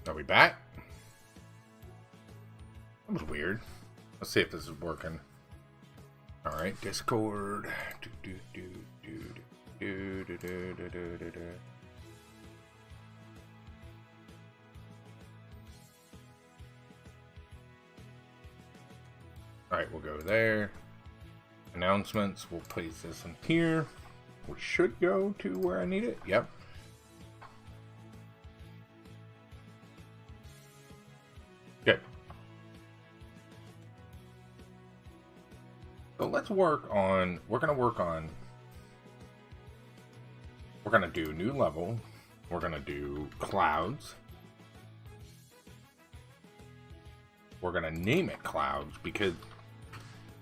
Are we back? That was weird. Let's see if this is working. Alright, Discord. Alright, we'll go there. Announcements, we'll place this in here. We should go to where I need it. Yep. Good. So let's work on, we're going to do new level. We're going to do clouds. We're going to name it clouds because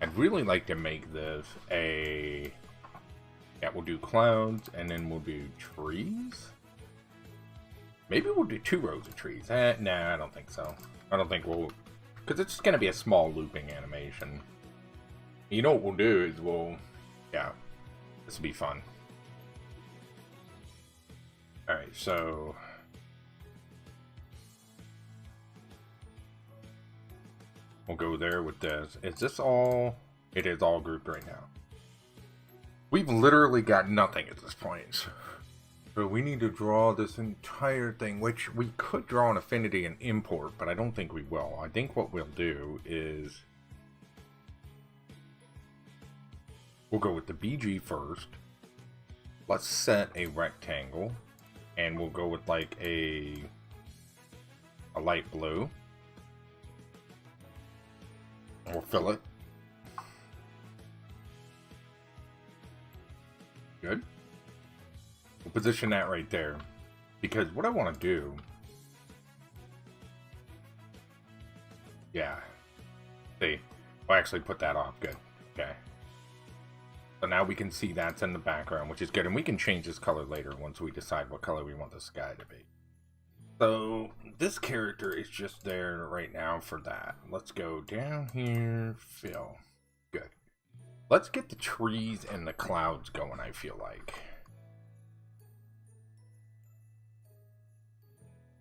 I'd really like to make this a, yeah, we'll do clouds and then we'll do trees. Maybe we'll do 2 rows of trees. Nah, I don't think so. I don't think we'll, because it's going to be a small looping animation. You know what we'll do is yeah, this will be fun. Alright, so we'll go there with this. Is this all? It is all grouped right now. We've literally got nothing at this point. So we need to draw this entire thing, which we could draw an affinity and import, but I don't think we will. I think what we'll do is we'll go with the BG first. Let's set a rectangle, and we'll go with like a light blue. We'll fill it. Good. We'll position that right there. Because what I want to do... Yeah. See? I'll actually put that off. Good. Okay. So now we can see that's in the background, which is good. And we can change this color later once we decide what color we want the sky to be. So this character is just there right now for that. Let's go down here, fill. Good. Let's get the trees and the clouds going, I feel like.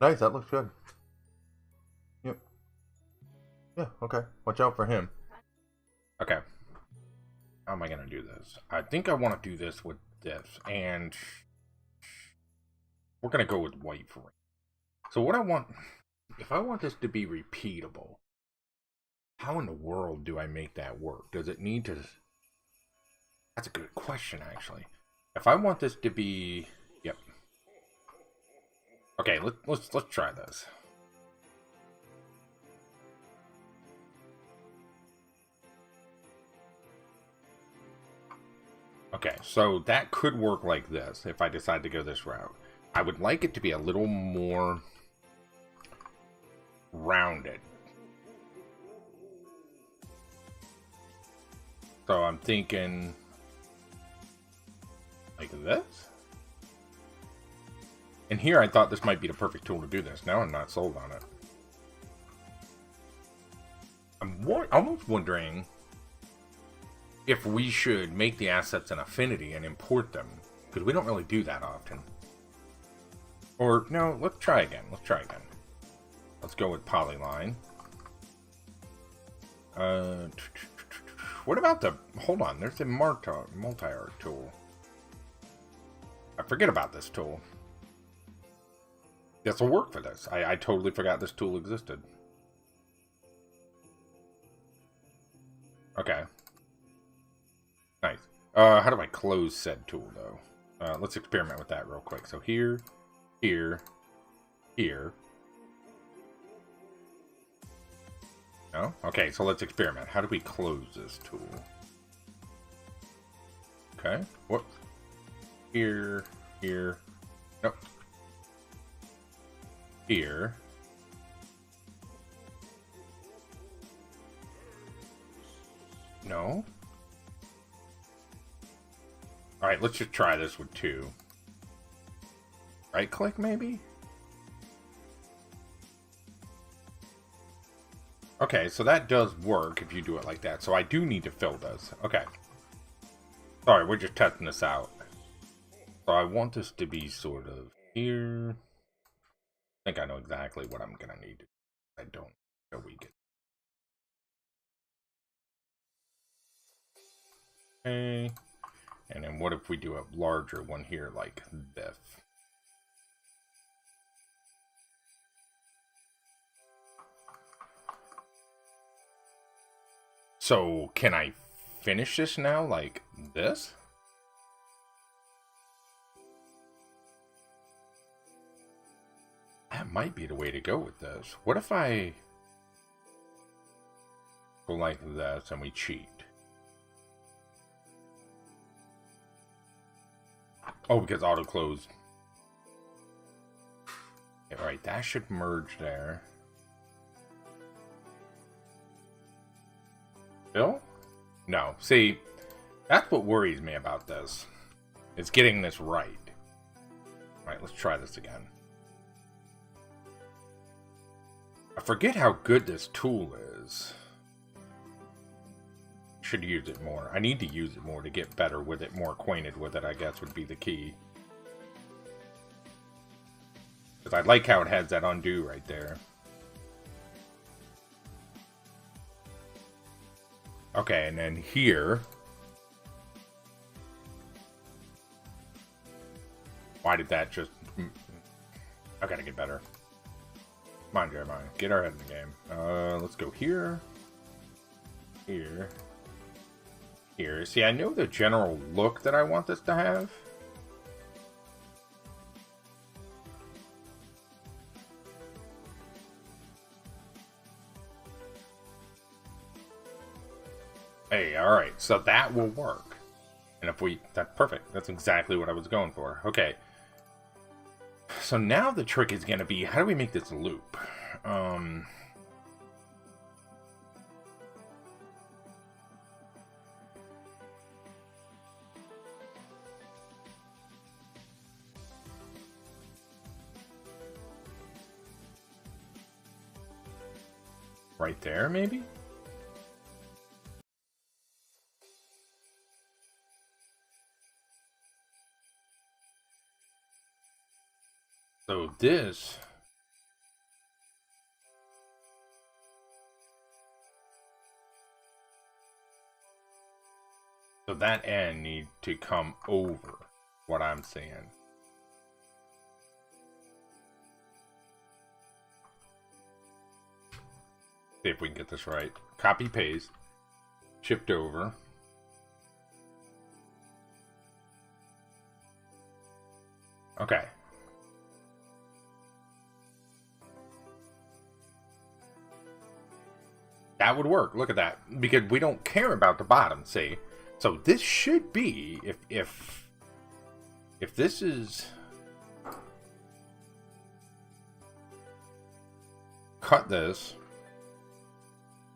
Nice, that looks good. Yep. Yeah, okay. Watch out for him. Okay. How am I going to do this? I think I want to do this with this, and we're going to go with white for it. So what I want, if I want this to be repeatable, how in the world do I make that work? Does it need to, that's a good question actually. If I want this to be, yep. Okay, let's try this. Okay, so that could work like this if I decide to go this route. I would like it to be a little more rounded. So I'm thinking like this. And here I thought this might be the perfect tool to do this. Now I'm not sold on it. I'm almost wondering if we should make the assets an affinity and import them, because we don't really do that often. Or no, let's try again. Let's go with polyline. What about the, hold on, there's a multi-art tool. I forget about this tool. This will work for this. I totally forgot this tool existed. Okay. Nice. How do I close said tool, though? Let's experiment with that real quick. So here, here, here. No? Okay, so let's experiment. How do we close this tool? Okay. What? Here, here. Nope. Here. No. Alright, let's just try this with 2. Right click, maybe? Okay, so that does work if you do it like that. So I do need to fill this. Okay. Sorry, we're just testing this out. So I want this to be sort of here. I think I know exactly what I'm gonna need. I don't. So we get. Okay. And then what if we do a larger one here like this? So can I finish this now like this? That might be the way to go with this. What if I go like this and we cheat? Oh, because auto close. Alright, that should merge there. Bill? No. See, that's what worries me about this. It's getting this right. Alright, let's try this again. I forget how good this tool is. Should use it more. I need to use it more to get better with it, more acquainted with it, I guess would be the key. Because I like how it has that undo right there. Okay, and then here. Why did that just... I gotta get better. Come on, Jeremiah. Get our head in the game. Let's go here. Here. Here. See, I know the general look that I want this to have. Hey, alright. So that will work. And if we... That's perfect. That's exactly what I was going for. Okay. So now the trick is going to be, how do we make this loop? Right there, maybe? So this... So that end need to come over what I'm seeing. See if we can get this right. Copy, paste. Shift over. Okay. That would work. Look at that. Because we don't care about the bottom, see? So this should be, if this is... Cut this.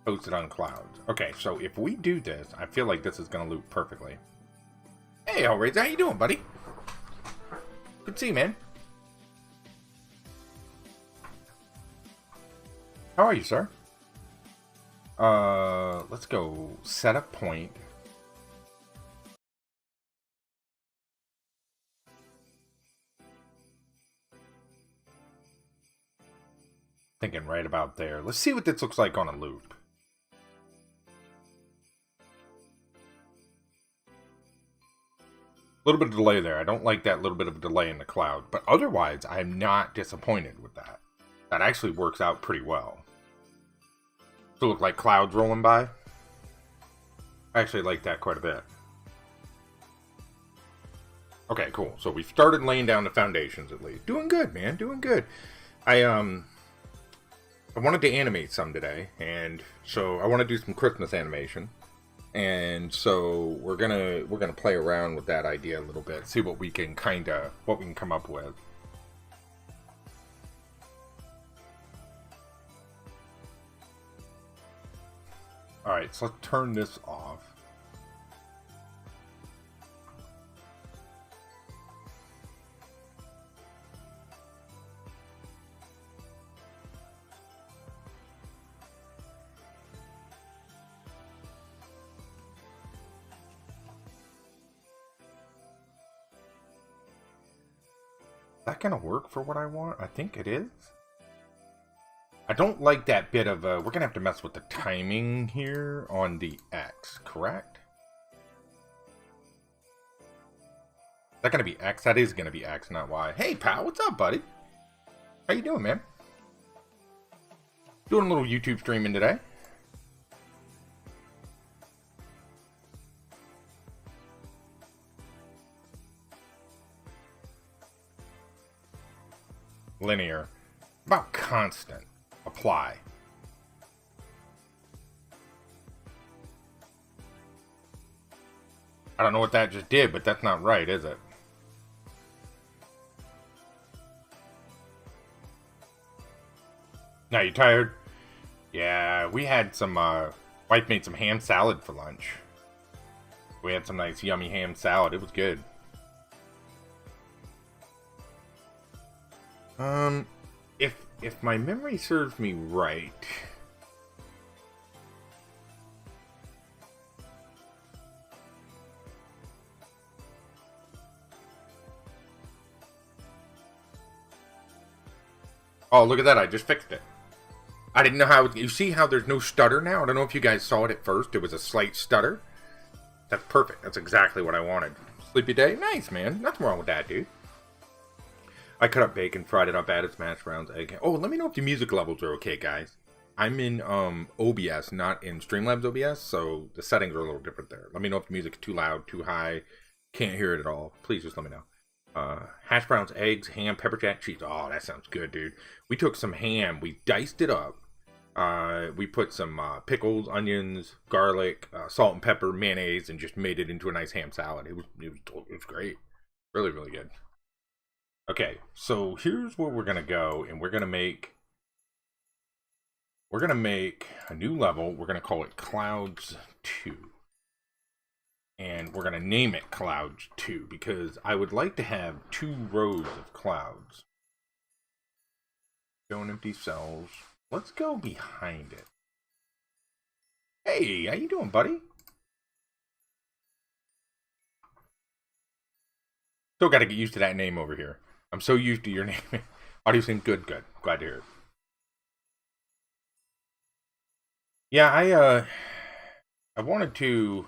Post it on clouds. Okay, so if we do this, I feel like this is going to loop perfectly. Hey, Hellraiser, how you doing, buddy? Good to see you, man. How are you, sir? Let's go set up point. Thinking right about there. Let's see what this looks like on a loop. A little bit of delay there. I don't like that little bit of delay in the cloud. But otherwise, I'm not disappointed with that. That actually works out pretty well. To look like clouds rolling by. I actually like that quite a bit. Okay, cool. So we started laying down the foundations at least. Doing good, man. Doing good. I wanted to animate some today, and so I want to do some Christmas animation. And so we're gonna play around with that idea a little bit, see what we can come up with. All right, so let's turn this off. Is that gonna work for what I want? I think it is. don't like that bit of, we're gonna have to mess with the timing here on the X, correct? Is that gonna be X? That is gonna be X, not Y. Hey, pal, what's up, buddy? How you doing, man? Doing a little YouTube streaming today. Linear. About constant. Apply. I don't know what that just did, but that's not right, is it? Now, you tired? Yeah, we had some, wife made some ham salad for lunch. We had some nice yummy ham salad. It was good. If my memory serves me right... Oh, look at that. I just fixed it. I didn't know how... You see how there's no stutter now? I don't know if you guys saw it at first. It was a slight stutter. That's perfect. That's exactly what I wanted. Sleepy day? Nice, man. Nothing wrong with that, dude. I cut up bacon, fried it up, added smashed browns, egg. Oh, let me know if the music levels are okay, guys. I'm in OBS, not in Streamlabs OBS, so the settings are a little different there. Let me know if the music is too loud, too high, can't hear it at all. Please just let me know. Hash browns, eggs, ham, pepper jack cheese. Oh, that sounds good, dude. We took some ham, we diced it up. We put some pickles, onions, garlic, salt and pepper, mayonnaise, and just made it into a nice ham salad. It was great. Really, really good. Okay, so here's where we're gonna go, and we're gonna make a new level. We're gonna call it Clouds 2. And we're gonna name it Clouds 2 because I would like to have 2 rows of clouds. Don't empty cells. Let's go behind it. Hey, how you doing, buddy? Still got to get used to that name over here. I'm so used to your name. Audio seems good. Glad to hear it. Yeah, I wanted to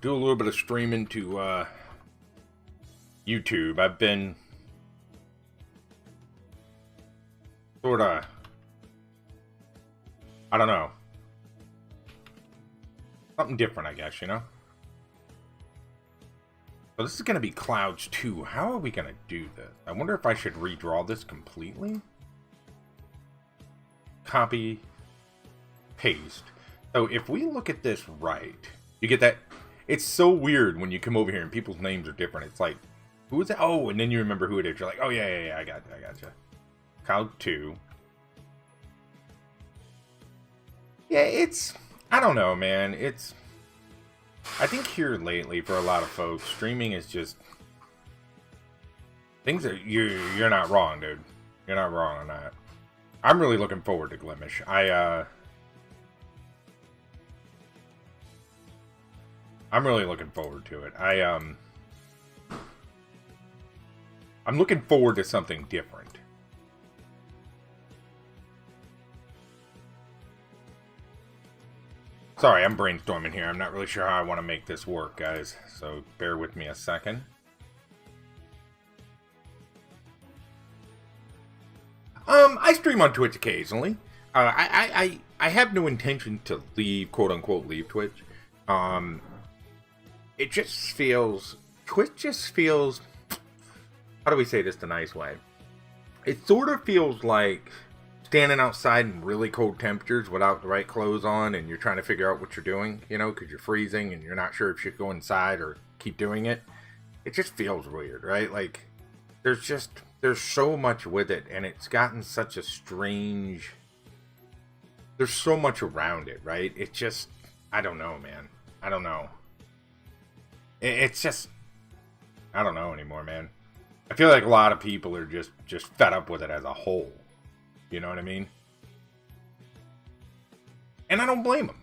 do a little bit of streaming to YouTube. I've been sort of, I don't know, something different, I guess, you know? So this is going to be Clouds 2. How are we going to do this? I wonder if I should redraw this completely. Copy, paste. So if we look at this right, you get that? It's so weird when you come over here and people's names are different. It's like, who is that? Oh, and then you remember who it is. You're like, oh, yeah, I got you. Cloud 2. Yeah, it's, I don't know, man. It's, I think here lately for a lot of folks, streaming is just, things are, you're not wrong, dude. You're not wrong on that. I'm really looking forward to Glimish. I'm really looking forward to it. I'm looking forward to something different. Sorry, I'm brainstorming here. I'm not really sure how I want to make this work, guys. So bear with me a second. I stream on Twitch occasionally. I have no intention to leave, quote unquote, leave Twitch. It just feels, Twitch just feels, how do we say this the nice way? It sort of feels like standing outside in really cold temperatures without the right clothes on, and you're trying to figure out what you're doing, you know, because you're freezing and you're not sure if you should go inside or keep doing it. It just feels weird, right? Like, there's so much with it, and it's gotten such a strange, there's so much around it, right? It just, I don't know, man. I don't know. It's just, I don't know anymore, man. I feel like a lot of people are just fed up with it as a whole. You know what I mean? And I don't blame them.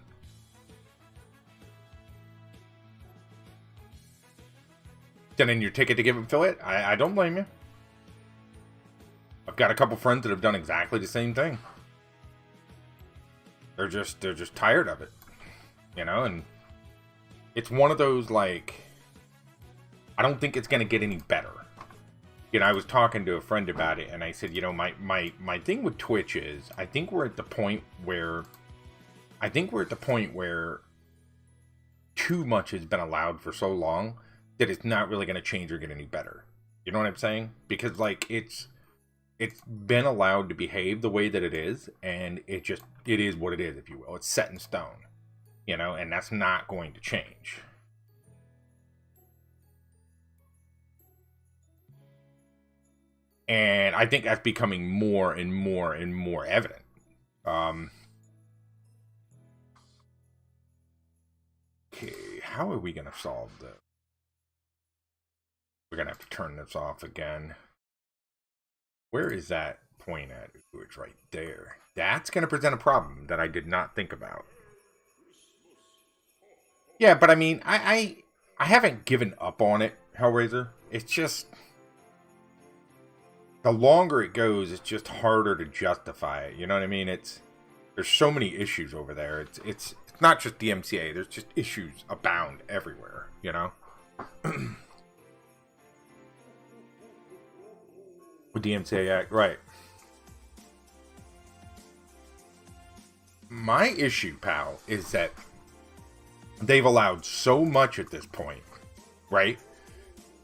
Send in your ticket to give them fill it? I don't blame you. got a couple friends that have done exactly the same thing. They're just tired of it, you know, and it's one of those, like, I don't think it's going to get any better. You know, I was talking to a friend about it, and I said, you know, my thing with Twitch is, I think we're at the point where too much has been allowed for so long that it's not really going to change or get any better. You know what I'm saying? Because, like, it's been allowed to behave the way that it is, and it is what it is, if you will. It's set in stone, you know, and that's not going to change. And I think that's becoming more and more and more evident. Okay, how are we going to solve this? We're going to have to turn this off again. Where is that point at? Ooh, it's right there. That's going to present a problem that I did not think about. Yeah, but I mean, I haven't given up on it, Hellraiser. It's just, the longer it goes, it's just harder to justify it. You know what I mean? There's so many issues over there. It's not just the MCA. There's just issues abound everywhere, you know? With the MCA Act, right. My issue, pal, is that they've allowed so much at this point, right?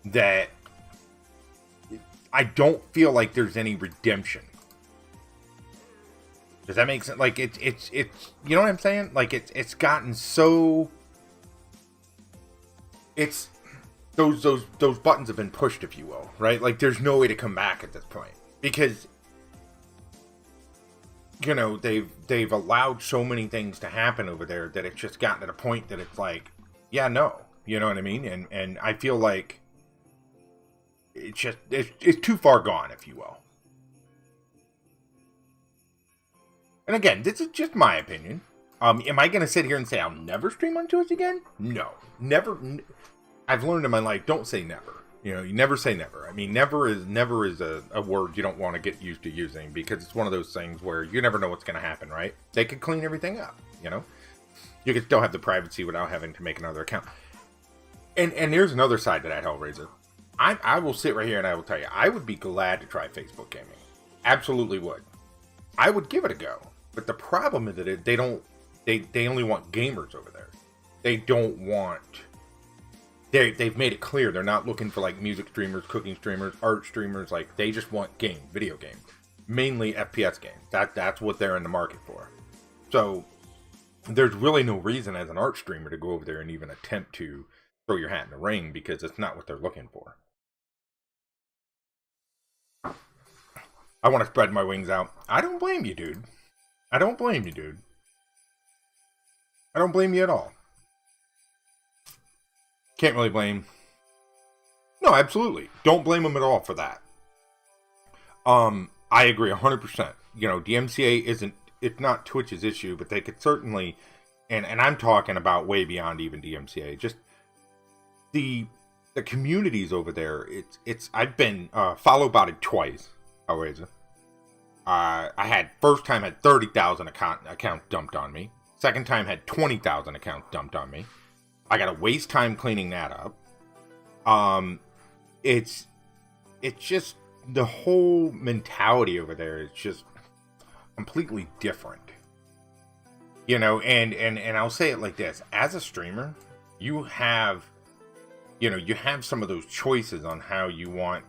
That I don't feel like there's any redemption. Does that make sense? Like, it's you know what I'm saying? Like, it's gotten so, it's those buttons have been pushed, if you will, right? Like, there's no way to come back at this point, because, you know, they've allowed so many things to happen over there that it's just gotten to the point that it's like, yeah, no, you know what I mean? And I feel like it's too far gone, if you will. And again, this is just my opinion. Am I going to sit here and say I'll never stream on Twitch again? No, never. I've learned in my life, don't say never. You know, you never say never. I mean, never is a word you don't want to get used to using, because it's one of those things where you never know what's going to happen, right? They could clean everything up, you know? You could still have the privacy without having to make another account. And there's another side to that, Hellraiser. I will sit right here and I will tell you, I would be glad to try Facebook gaming. Absolutely would. I would give it a go. But the problem is that they only want gamers over there. They don't want, they've made it clear they're not looking for, like, music streamers, cooking streamers, art streamers. Like, they just want video games, mainly FPS games. That's what they're in the market for. So there's really no reason as an art streamer to go over there and even attempt to throw your hat in the ring, because it's not what they're looking for. I want to spread my wings out. I don't blame you, dude. I don't blame you, dude. I don't blame you at all. Can't really blame. No, absolutely. Don't blame them at all for that. I agree 100%. You know, DMCA it's not Twitch's issue, but they could certainly, and I'm talking about way beyond even DMCA. Just the communities over there. I've been followed about it twice. Hellraiser. I had first time had 30,000 accounts dumped on me. Second time had 20,000 accounts dumped on me. I got to waste time cleaning that up. It's just the whole mentality over there is just completely different. You know, and I'll say it like this: as a streamer, you have some of those choices on how you want,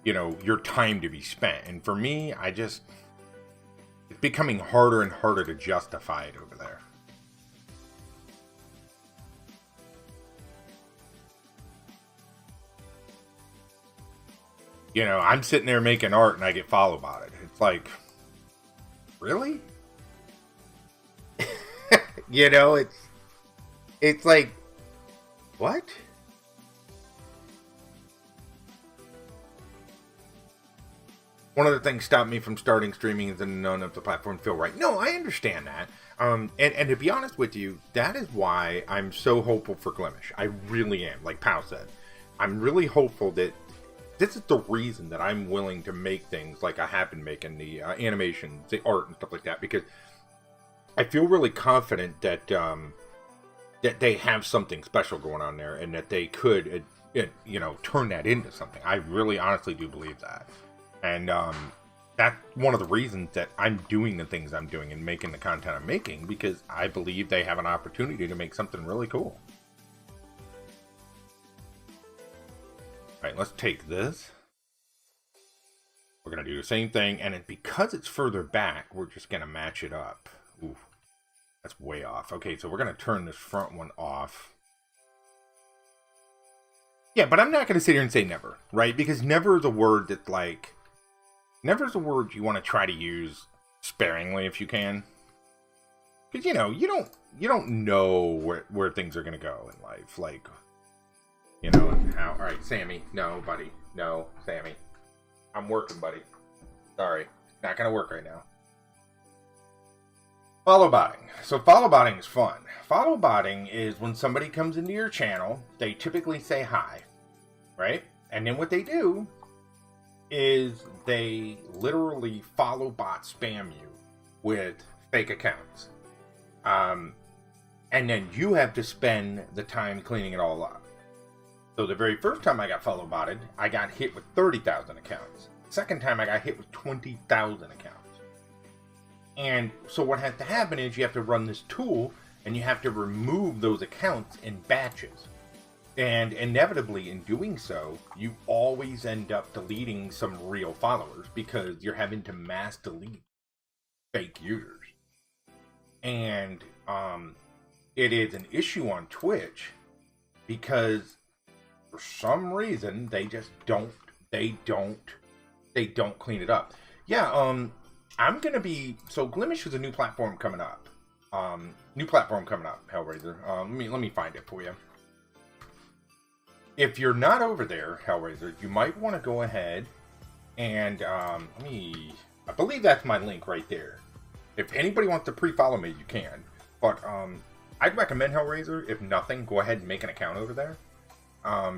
you know, your time to be spent. And for me, it's becoming harder and harder to justify it over there. You know, I'm sitting there making art and I get followed about it. It's like, really? You know, it's like, what? One of the things stopped me from starting streaming is none of the platforms feel right. No, I understand that. And to be honest with you, that is why I'm so hopeful for Glimish. I really am. Like Pal said, I'm really hopeful that this is the reason that I'm willing to make things like I have been making, the animations, the art, and stuff like that, because I feel really confident that that they have something special going on there, and that they could, you know, turn that into something. I really, honestly do believe that, and that's one of the reasons that I'm doing the things I'm doing and making the content I'm making, because I believe they have an opportunity to make something really cool. Alright, let's take this. We're going to do the same thing, and because it's further back, we're just going to match it up. Ooh, that's way off. Okay, so we're going to turn this front one off. Yeah, but I'm not going to sit here and say never, right? Because never is a word that, like, never is a word you want to try to use sparingly if you can. Because, you know, you don't know where things are going to go in life. Like, you know, and how. All right, Sammy. No, buddy. No, Sammy. I'm working, buddy. Sorry. Not going to work right now. Follow botting. So follow botting is fun. Follow botting is when somebody comes into your channel, they typically say hi, right? And then what they do is they literally follow bot spam you with fake accounts. And then you have to spend the time cleaning it all up. So the very first time I got follow botted, I got hit with 30,000 accounts. Second time I got hit with 20,000 accounts. And so what has to happen is you have to run this tool and you have to remove those accounts in batches. And inevitably in doing so, you always end up deleting some real followers because you're having to mass delete fake users. And it is an issue on Twitch because for some reason they just don't clean it up. Yeah, I'm gonna be, so Glimish is a new platform coming up. Hellraiser. Let me find it for you. If you're not over there, Hellraiser, you might want to go ahead and I believe that's my link right there. If anybody wants to pre-follow me, you can. But I'd recommend Hellraiser. If nothing, go ahead and make an account over there.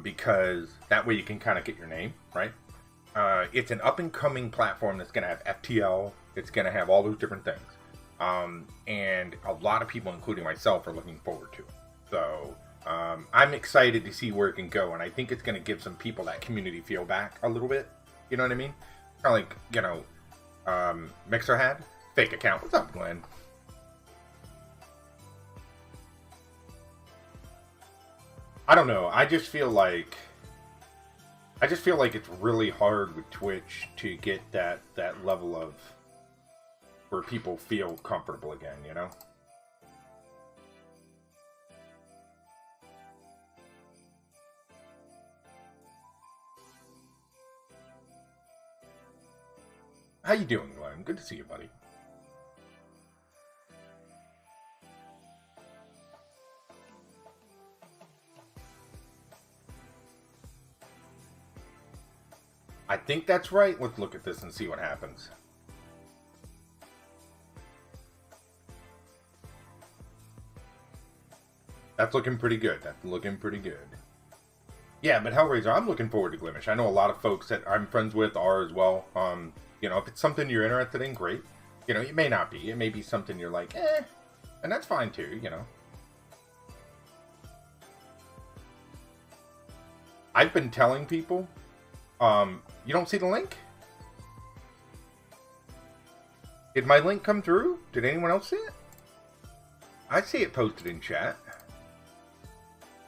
Because that way you can kind of get your name, right? It's an up-and-coming platform that's going to have FTL. It's going to have all those different things. And a lot of people, including myself, are looking forward to it. So I'm excited to see where it can go. And I think it's going to give some people that community feel back a little bit. You know what I mean? Kind of like, you know, Mixer had. Fake account. What's up, Glenn? I don't know. I just feel like it's really hard with Twitch to get that level of where people feel comfortable again, you know? How you doing, Glenn? Good to see you, buddy. I think that's right. Let's look at this and see what happens. That's looking pretty good. That's looking pretty good. Yeah, but Hellraiser, I'm looking forward to Glimish. I know a lot of folks that I'm friends with are as well. You know, if it's something you're interested in, great. You know, it may not be. It may be something you're like, and that's fine too, you know. I've been telling people, you don't see the link? Did my link come through? Did anyone else see it? I see it posted in chat.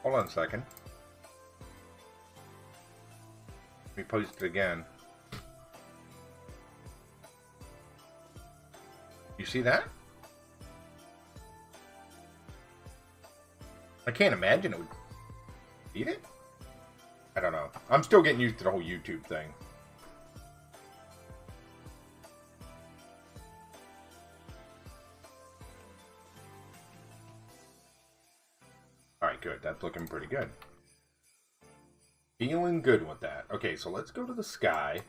Hold on a second. Let me post it again. You see that? I can't imagine it would eat it. I don't know. I'm still getting used to the whole YouTube thing. Alright, good. That's looking pretty good. Feeling good with that. Okay, so let's go to the sky.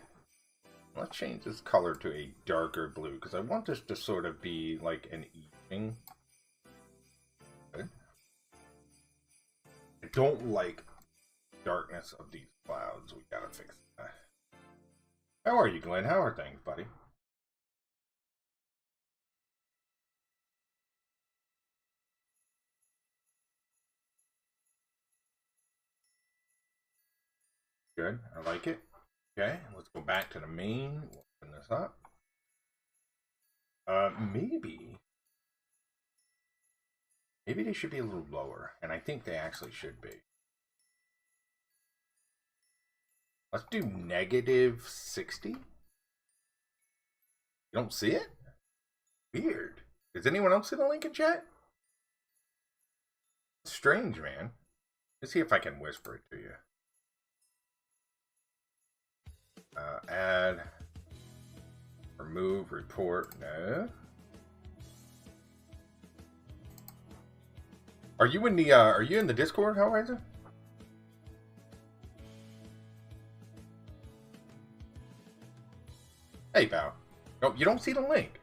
Let's change this color to a darker blue, because I want this to sort of be like an evening. Good. I don't like darkness of these clouds. We gotta fix that. How are you, Glenn? How are things, buddy? Good. I like it. Okay, let's go back to the main. Open this up. Maybe they should be a little lower, and I think they actually should be. Let's do negative 60. You don't see it? Weird. Does anyone else see the link in chat? Strange, man. Let's see if I can whisper it to you. Add, remove, report. No. Are you in the Discord, Hellraiser? Hey, pal. No, you don't see the link.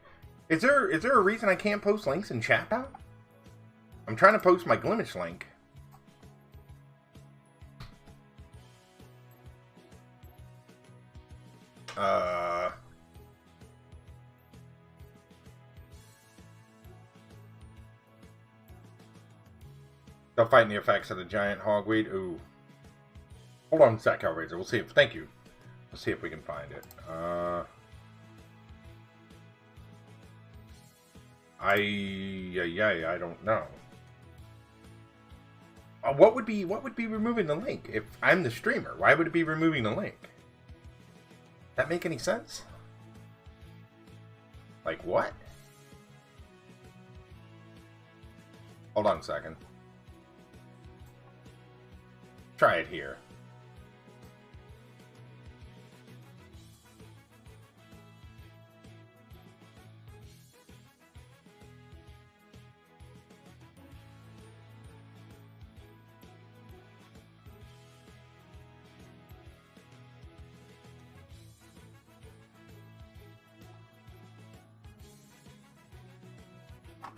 Is there a reason I can't post links in chat, pal? I'm trying to post my Glimish link. Still fighting the effects of the giant hogweed. Ooh. Hold on a sec, Hellraiser. We'll see if. Thank you. Let's see if we can find it. I don't know. What would be removing the link? If I'm the streamer, why would it be removing the link? Does that make any sense? Like what? Hold on a second. Try it here.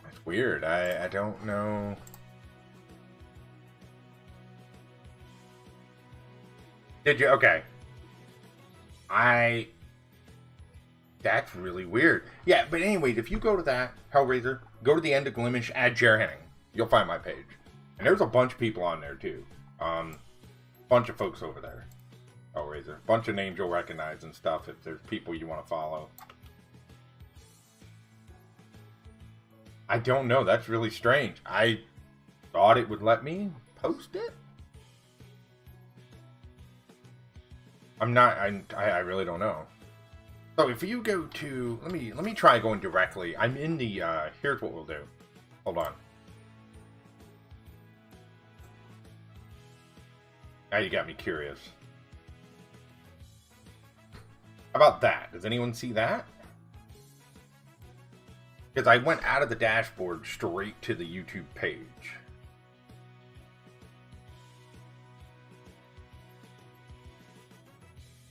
That's weird. I don't know. Did you? Okay. That's really weird. Yeah, but anyways, if you go to that, Hellraiser, go to the end of Glimish, add Jer Henning. You'll find my page. And there's a bunch of people on there, too. Bunch of folks over there. Hellraiser. Bunch of names you'll recognize and stuff if there's people you want to follow. I don't know. That's really strange. I thought it would let me post it. I'm not. I really don't know. So if you go to, let me try going directly. I'm in the. Here's what we'll do. Hold on. Now you got me curious. How about that? Does anyone see that? Because I went out of the dashboard straight to the YouTube page.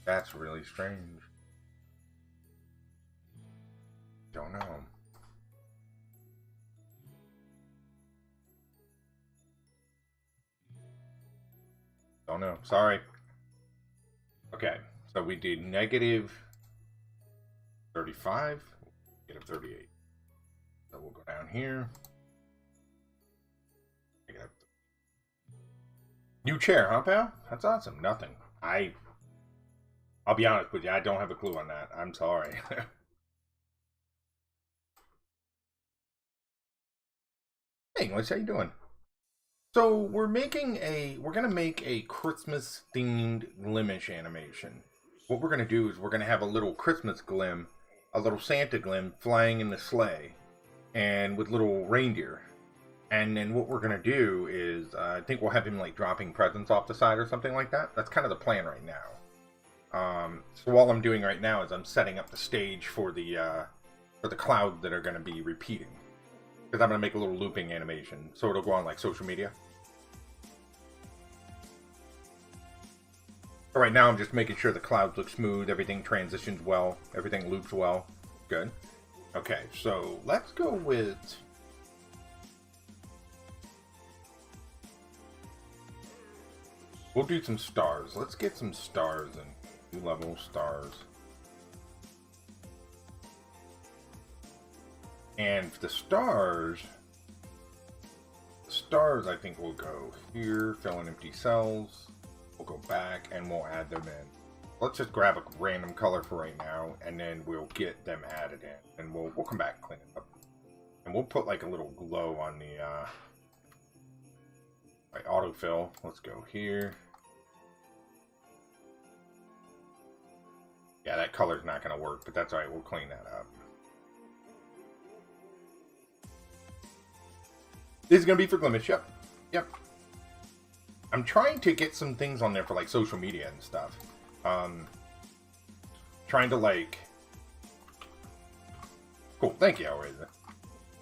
That's really strange. Don't know. Don't know. Sorry. Okay. So we did negative 35, negative 38. So we'll go down here. New chair, huh, pal? That's awesome. Nothing. I'll be honest with you, I don't have a clue on that. I'm sorry. Hey, English, how you doing? So we're gonna make a Christmas themed Glimish animation. What we're gonna do is we're gonna have a little Christmas Glim, a little Santa Glim flying in the sleigh, and with little reindeer. And then what we're gonna do is I think we'll have him like dropping presents off the side or something like that. That's kind of the plan right now. So all I'm doing right now is I'm setting up the stage for the clouds that are gonna be repeating. Because I'm going to make a little looping animation, so it'll go on like social media. So right now I'm just making sure the clouds look smooth, everything transitions well, everything loops well. Good. Okay, so let's go with... We'll do some stars. Let's get some stars in. New level stars. And for the stars, I think we'll go here, fill in empty cells. We'll go back and we'll add them in. Let's just grab a random color for right now, and then we'll get them added in. And we'll come back and clean it up. And we'll put like a little glow on the right, autofill. Let's go here. Yeah, that color's not going to work, but that's alright. We'll clean that up. This is going to be for Glimmage. Yep. Yep. I'm trying to get some things on there for like social media and stuff. Trying to like... Cool. Thank you, Always.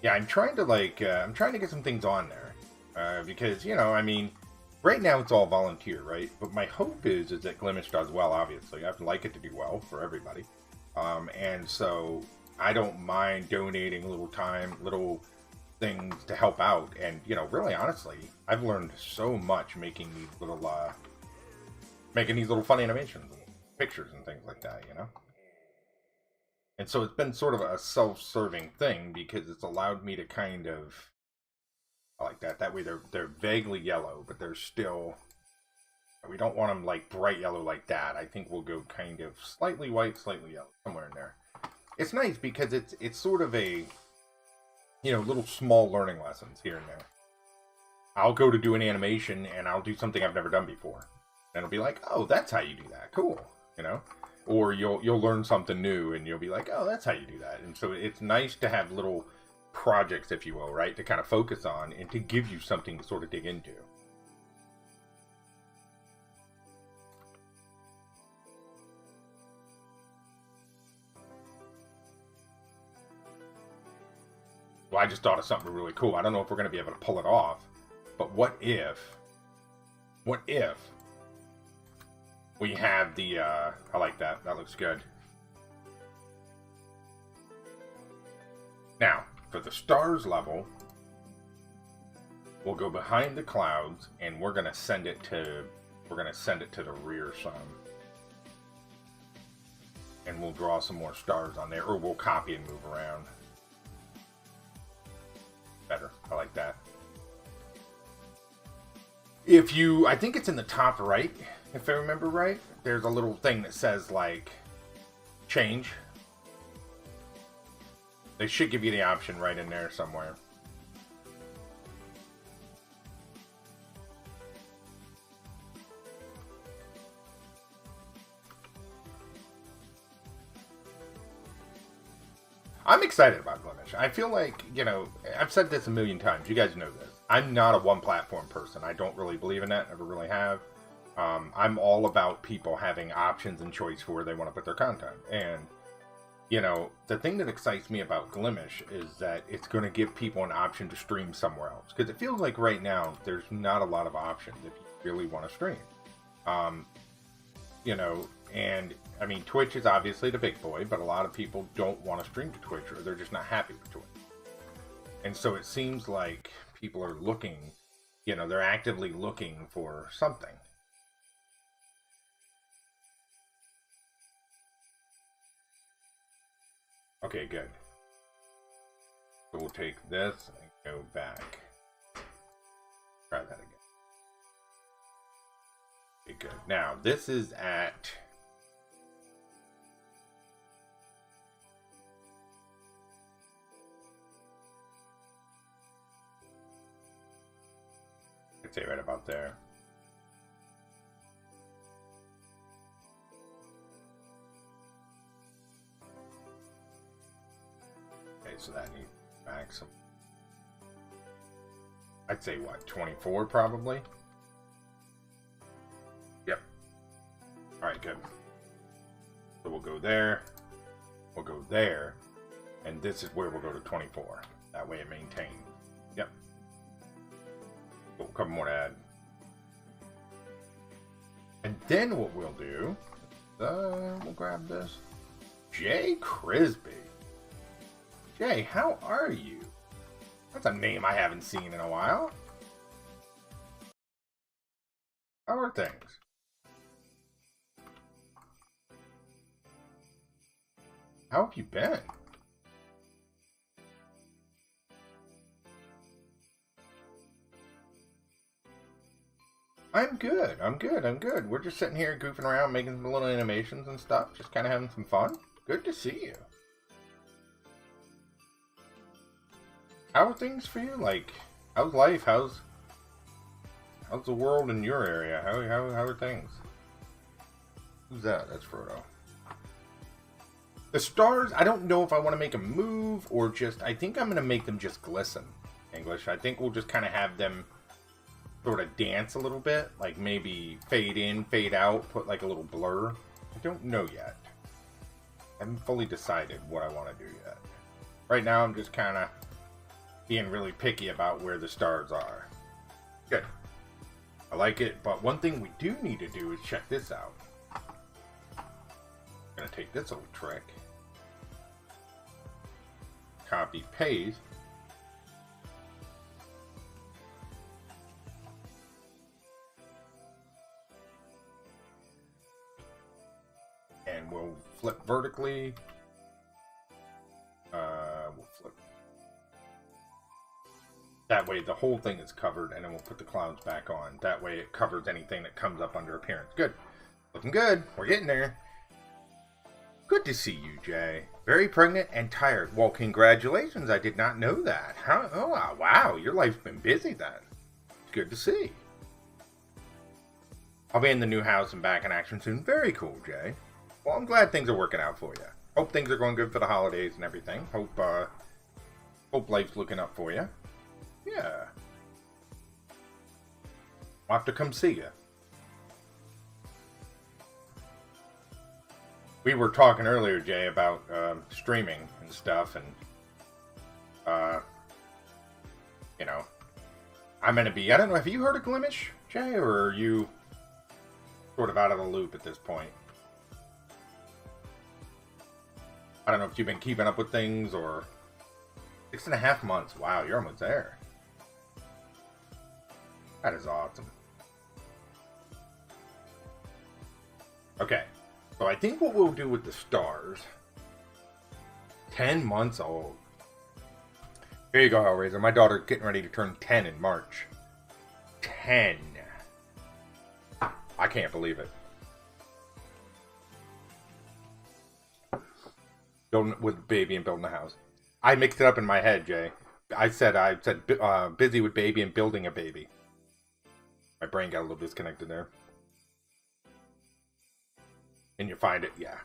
Yeah, I'm trying to like, I'm trying to get some things on there. Because, you know, I mean, right now it's all volunteer, right? But my hope is that Glimmage does well, obviously. I'd like it to do well for everybody. And so I don't mind donating a little time, little things to help out. And, you know, really honestly, I've learned so much making these little fun animations and pictures and things like that, you know? And so it's been sort of a self-serving thing because it's allowed me to kind of, I like that. That way they're vaguely yellow, but they're still, we don't want them like bright yellow like that. I think we'll go kind of slightly white, slightly yellow, somewhere in there. It's nice because it's sort of a, you know, little small learning lessons here and there. I'll go to do an animation and I'll do something I've never done before. And it'll be like, oh, that's how you do that. Cool. You know? Or you'll learn something new and you'll be like, oh, that's how you do that. And so it's nice to have little projects, if you will, right, to kind of focus on and to give you something to sort of dig into. Well, I just thought of something really cool. I don't know if we're going to be able to pull it off, but what if we have the, I like that. That looks good. Now, for the stars level, we'll go behind the clouds and we're going to send it to the rear some. And we'll draw some more stars on there, or we'll copy and move around. Better. I like that. If you, I think it's in the top right, if I remember right, there's a little thing that says like change. They should give you the option right in there somewhere. I'm excited about Glimmage. I feel like, you know, I've said this a million times. You guys know this. I'm not a one-platform person. I don't really believe in that. Never really have. I'm all about people having options and choice for where they want to put their content. And, you know, the thing that excites me about Glimmage is that it's going to give people an option to stream somewhere else. Because it feels like right now, there's not a lot of options if you really want to stream. You know, and I mean, Twitch is obviously the big boy, but a lot of people don't want to stream to Twitch, or they're just not happy with Twitch. And so it seems like people are looking, you know, they're actively looking for something. Okay, good. So we'll take this and go back. Try that again. Okay, good. Now, this is at... I'd say right about there. Okay, so that needs back some. I'd say what, 24 probably? Yep. Alright, good. So we'll go there. We'll go there. And this is where we'll go to 24. That way it maintains. Yep. A couple more to add. And then what we'll do, we'll grab this. Jay Crisby. Jay, how are you? That's a name I haven't seen in a while. How are things? How have you been? I'm good. I'm good. I'm good. We're just sitting here goofing around, making some little animations and stuff. Just kind of having some fun. Good to see you. How are things for you? Like, how's life? How's the world in your area? How are things? Who's that? That's Frodo. The stars, I don't know if I want to make a move or just, I think I'm going to make them just glisten. English. I think we'll just kind of have them sort of dance a little bit. Like maybe fade in, fade out, put like a little blur. I don't know yet. I haven't fully decided what I want to do yet. Right now I'm just kind of being really picky about where the stars are. Good. I like it, but one thing we do need to do is check this out. I'm going to take this little trick. Copy, paste. And we'll flip vertically. We'll flip. That way the whole thing is covered, and then we'll put the clouds back on. That way it covers anything that comes up under appearance. Good. Looking good. We're getting there. Good to see you, Jay. Very pregnant and tired. Well, congratulations. I did not know that. Oh, wow. Your life's been busy then. Good to see. I'll be in the new house and back in action soon. Very cool, Jay. Well, I'm glad things are working out for you. Hope things are going good for the holidays and everything. Hope life's looking up for you. Yeah. I'll have to come see you. We were talking earlier, Jay, about streaming and stuff, and you know, I'm gonna be. I don't know. Have you heard of Glimish, Jay, or are you sort of out of the loop at this point? I don't know if you've been keeping up with things, or 6.5 months. Wow, you're almost there. That is awesome. Okay. So I think what we'll do with the stars, 10 months old. Here you go, Hellraiser. My daughter's getting ready to turn 10 in March. 10. I can't believe it. Building with baby and building a house. I mixed it up in my head, Jay. I said busy with baby and building a baby. My brain got a little disconnected there. And you find it, yeah.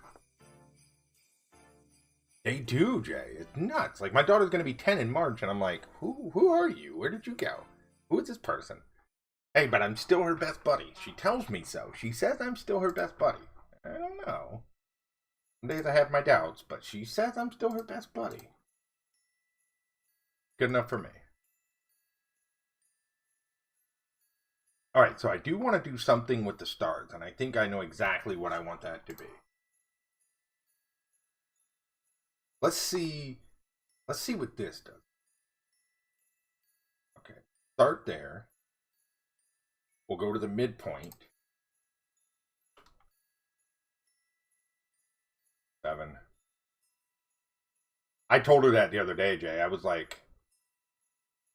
They do, Jay. It's nuts. Like, my daughter's going to be 10 in March, and I'm like, who are you? Where did you go? Who is this person? Hey, but I'm still her best buddy. She tells me so. She says I'm still her best buddy. I don't know. Some days I have my doubts, but she says I'm still her best buddy. Good enough for me. Alright, so I do want to do something with the stars, and I think I know exactly what I want that to be. Let's see what this does. Okay, start there. We'll go to the midpoint. 7. I told her that the other day, Jay. I was like,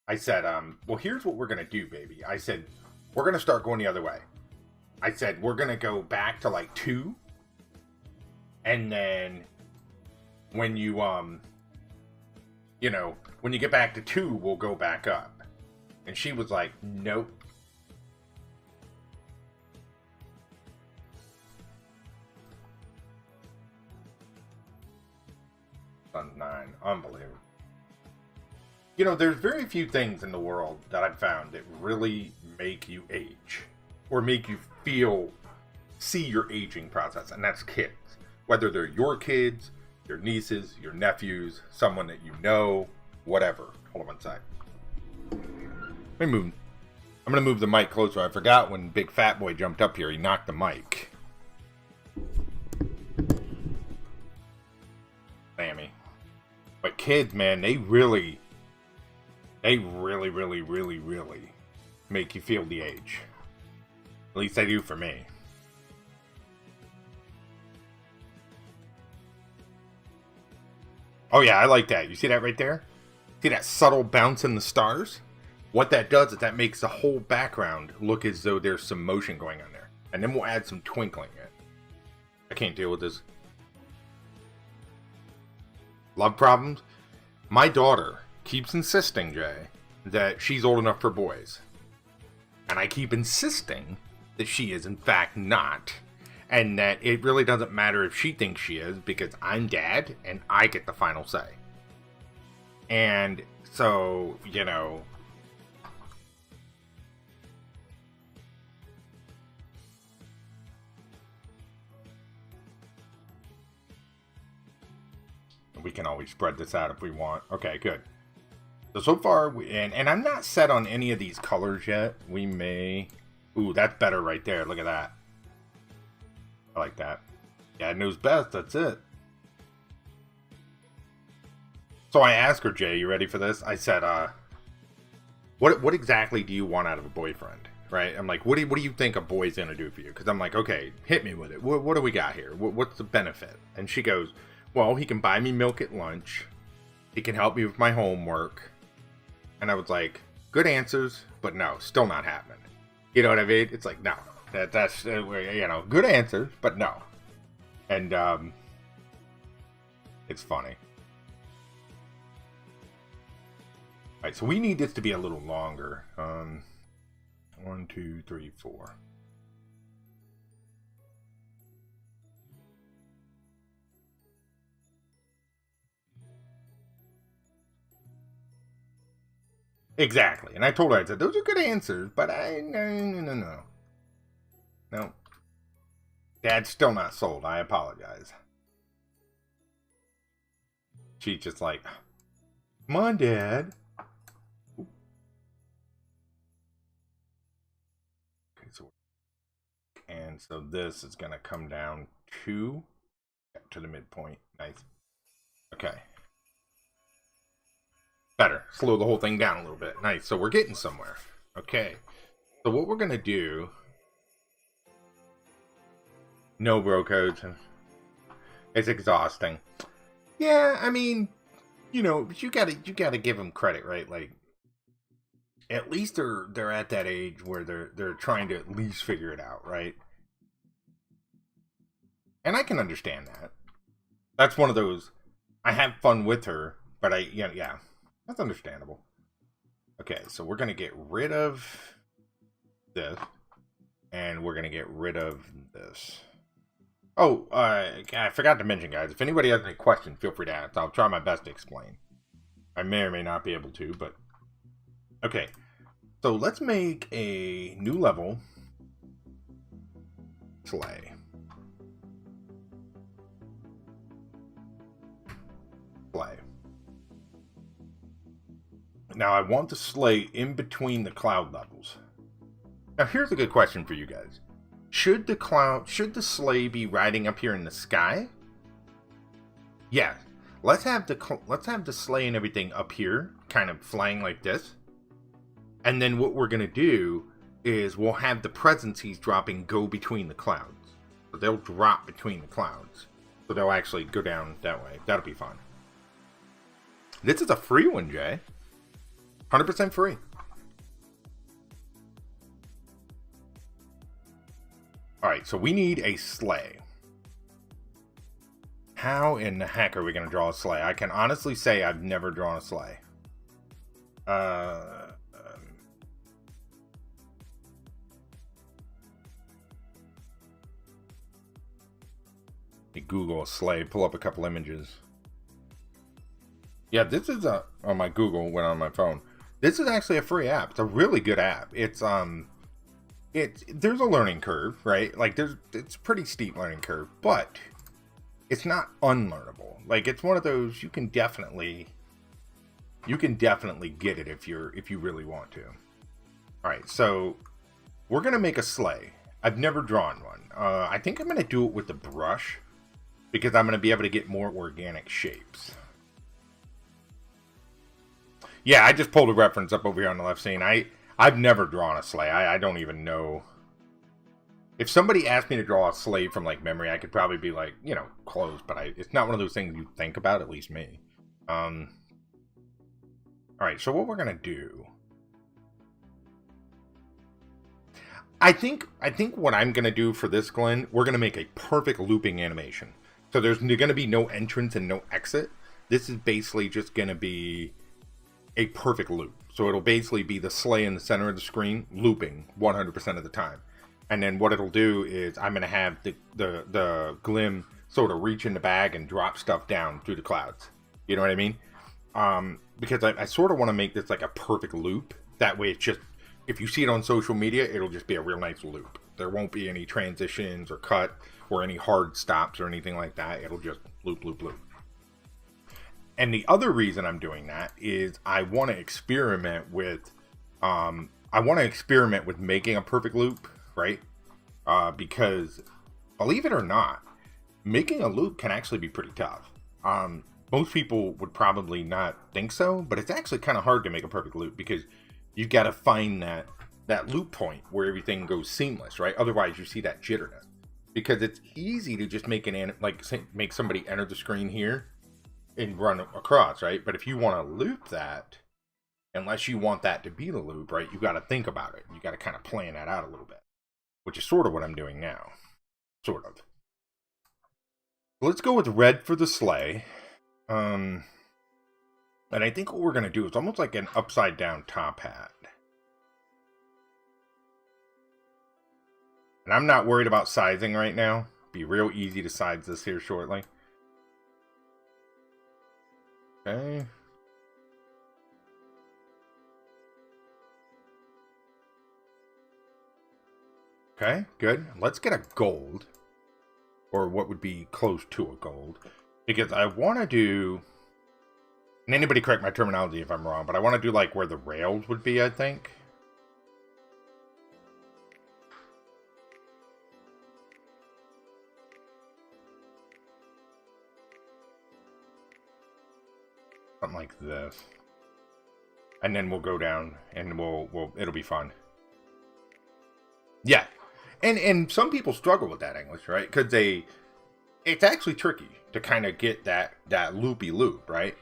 I said, well, here's what we're going to do, baby. I said, we're going to start going the other way. I said, we're going to go back to like 2. And then when you, when you get back to 2, we'll go back up. And she was like, nope. Sun's 9. Unbelievable. You know, there's very few things in the world that I've found that really make you age. Or make you see your aging process. And that's kids. Whether they're your kids, your nieces, your nephews, someone that you know, whatever. Hold on one sec. Let me move. I'm going to move the mic closer. I forgot when Big Fat Boy jumped up here, he knocked the mic. Sammy. But kids, man, they really make you feel the age. At least they do for me. Oh yeah, I like that. You see that right there? See that subtle bounce in the stars? What that does is that makes the whole background look as though there's some motion going on there. And then we'll add some twinkling in. I can't deal with this. Love problems? My daughter keeps insisting, Jay, that she's old enough for boys. And I keep insisting that she is in fact not. And that it really doesn't matter if she thinks she is, because I'm dad and I get the final say. And so, you know, we can always spread this out if we want. Okay, good. So far, and I'm not set on any of these colors yet. We may... Ooh, that's better right there. Look at that. I like that. Dad knows best, that's it. So I asked her, Jay, you ready for this? I said, what exactly do you want out of a boyfriend? Right? I'm like, what do you think a boy's gonna do for you? Because I'm like, okay, hit me with it. What do we got here? What's the benefit? And she goes, well, he can buy me milk at lunch. He can help me with my homework. And I was like, good answers, but no, still not happening. You know what I mean? It's like, no, that's you know, good answers, but no. And it's funny. All right, so we need this to be a little longer. 1, 2, 3, 4. Exactly. And I told her, I said, those are good answers, but no. No. Dad's still not sold. I apologize. She's just like, come on, Dad. Okay, so this is going to come down to the midpoint. Nice. Okay. Better. Slow the whole thing down a little bit. Nice. So we're getting somewhere. Okay. So what we're going to do... No bro codes. It's exhausting. Yeah, I mean, you know, but you gotta give them credit, right? Like, at least they're at that age where they're trying to at least figure it out, right? And I can understand that. That's one of those, I have fun with her, but yeah, that's understandable. Okay, so we're gonna get rid of this, and we're gonna get rid of this. Oh, I forgot to mention, guys, if anybody has any questions, feel free to ask. I'll try my best to explain. I may or may not be able to, but... Okay, so let's make a new level. Sleigh. Sleigh. Now, I want the sleigh in between the cloud levels. Now, here's a good question for you guys. Should the sleigh be riding up here in the sky? Yeah. Let's have the sleigh and everything up here, kind of flying like this. And then what we're gonna do is we'll have the presents he's dropping go between the clouds. So they'll drop between the clouds. So they'll actually go down that way. That'll be fun. This is a free one, Jay. 100% free. Alright, so we need a sleigh. How in the heck are we going to draw a sleigh? I can honestly say I've never drawn a sleigh. Google a sleigh, pull up a couple images. Yeah, this is on my Google, went on my phone. This is actually a free app. It's a really good app. It's there's a learning curve, right? Like it's a pretty steep learning curve, but it's not unlearnable. Like it's one of those you can definitely get it if you really want to. All right, so we're gonna make a sleigh. I've never drawn one. I think I'm gonna do it with the brush because I'm gonna be able to get more organic shapes. Yeah, I just pulled a reference up over here on the left scene. I've never drawn a sleigh. I don't even know if somebody asked me to draw a sleigh from like memory, I could probably be like, you know, close, but it's not one of those things you think about, at least me. All right, so what we're gonna do, I think what I'm gonna do for this, Glenn, we're gonna make a perfect looping animation. So there's gonna be no entrance and no exit. This is basically just gonna be a perfect loop. So it'll basically be the sleigh in the center of the screen looping 100% of the time. And then what it'll do is I'm gonna have the Glim sort of reach in the bag and drop stuff down through the clouds. You know what I mean? Because I sort of want to make this like a perfect loop. That way it's just, if you see it on social media, it'll just be a real nice loop. There won't be any transitions or cut or any hard stops or anything like that. It'll just loop, loop, loop. And the other reason I'm doing that is I want to experiment with, making a perfect loop, right? Because believe it or not, making a loop can actually be pretty tough. Most people would probably not think so, but it's actually kind of hard to make a perfect loop because you've got to find that loop point where everything goes seamless, right? Otherwise, you see that jitterness. Because it's easy to just make make somebody enter the screen here and run across, right? But if you want to loop that, unless you want that to be the loop, right, you got to think about it. You got to kind of plan that out a little bit, which is sort of what I'm doing now, sort of. Let's go with red for the sleigh. And I think what we're going to do is almost like an upside down top hat. And I'm not worried about sizing right now. Be real easy to size this here shortly. Okay. Okay, good. Let's get a gold. Or what would be close to a gold. Because I want to do... And anybody correct my terminology if I'm wrong, but I want to do like where the rails would be, I think. Something like this. And then we'll go down and it'll be fun. Yeah. And some people struggle with that English, right? Because it's actually tricky to kind of get that loopy loop, right?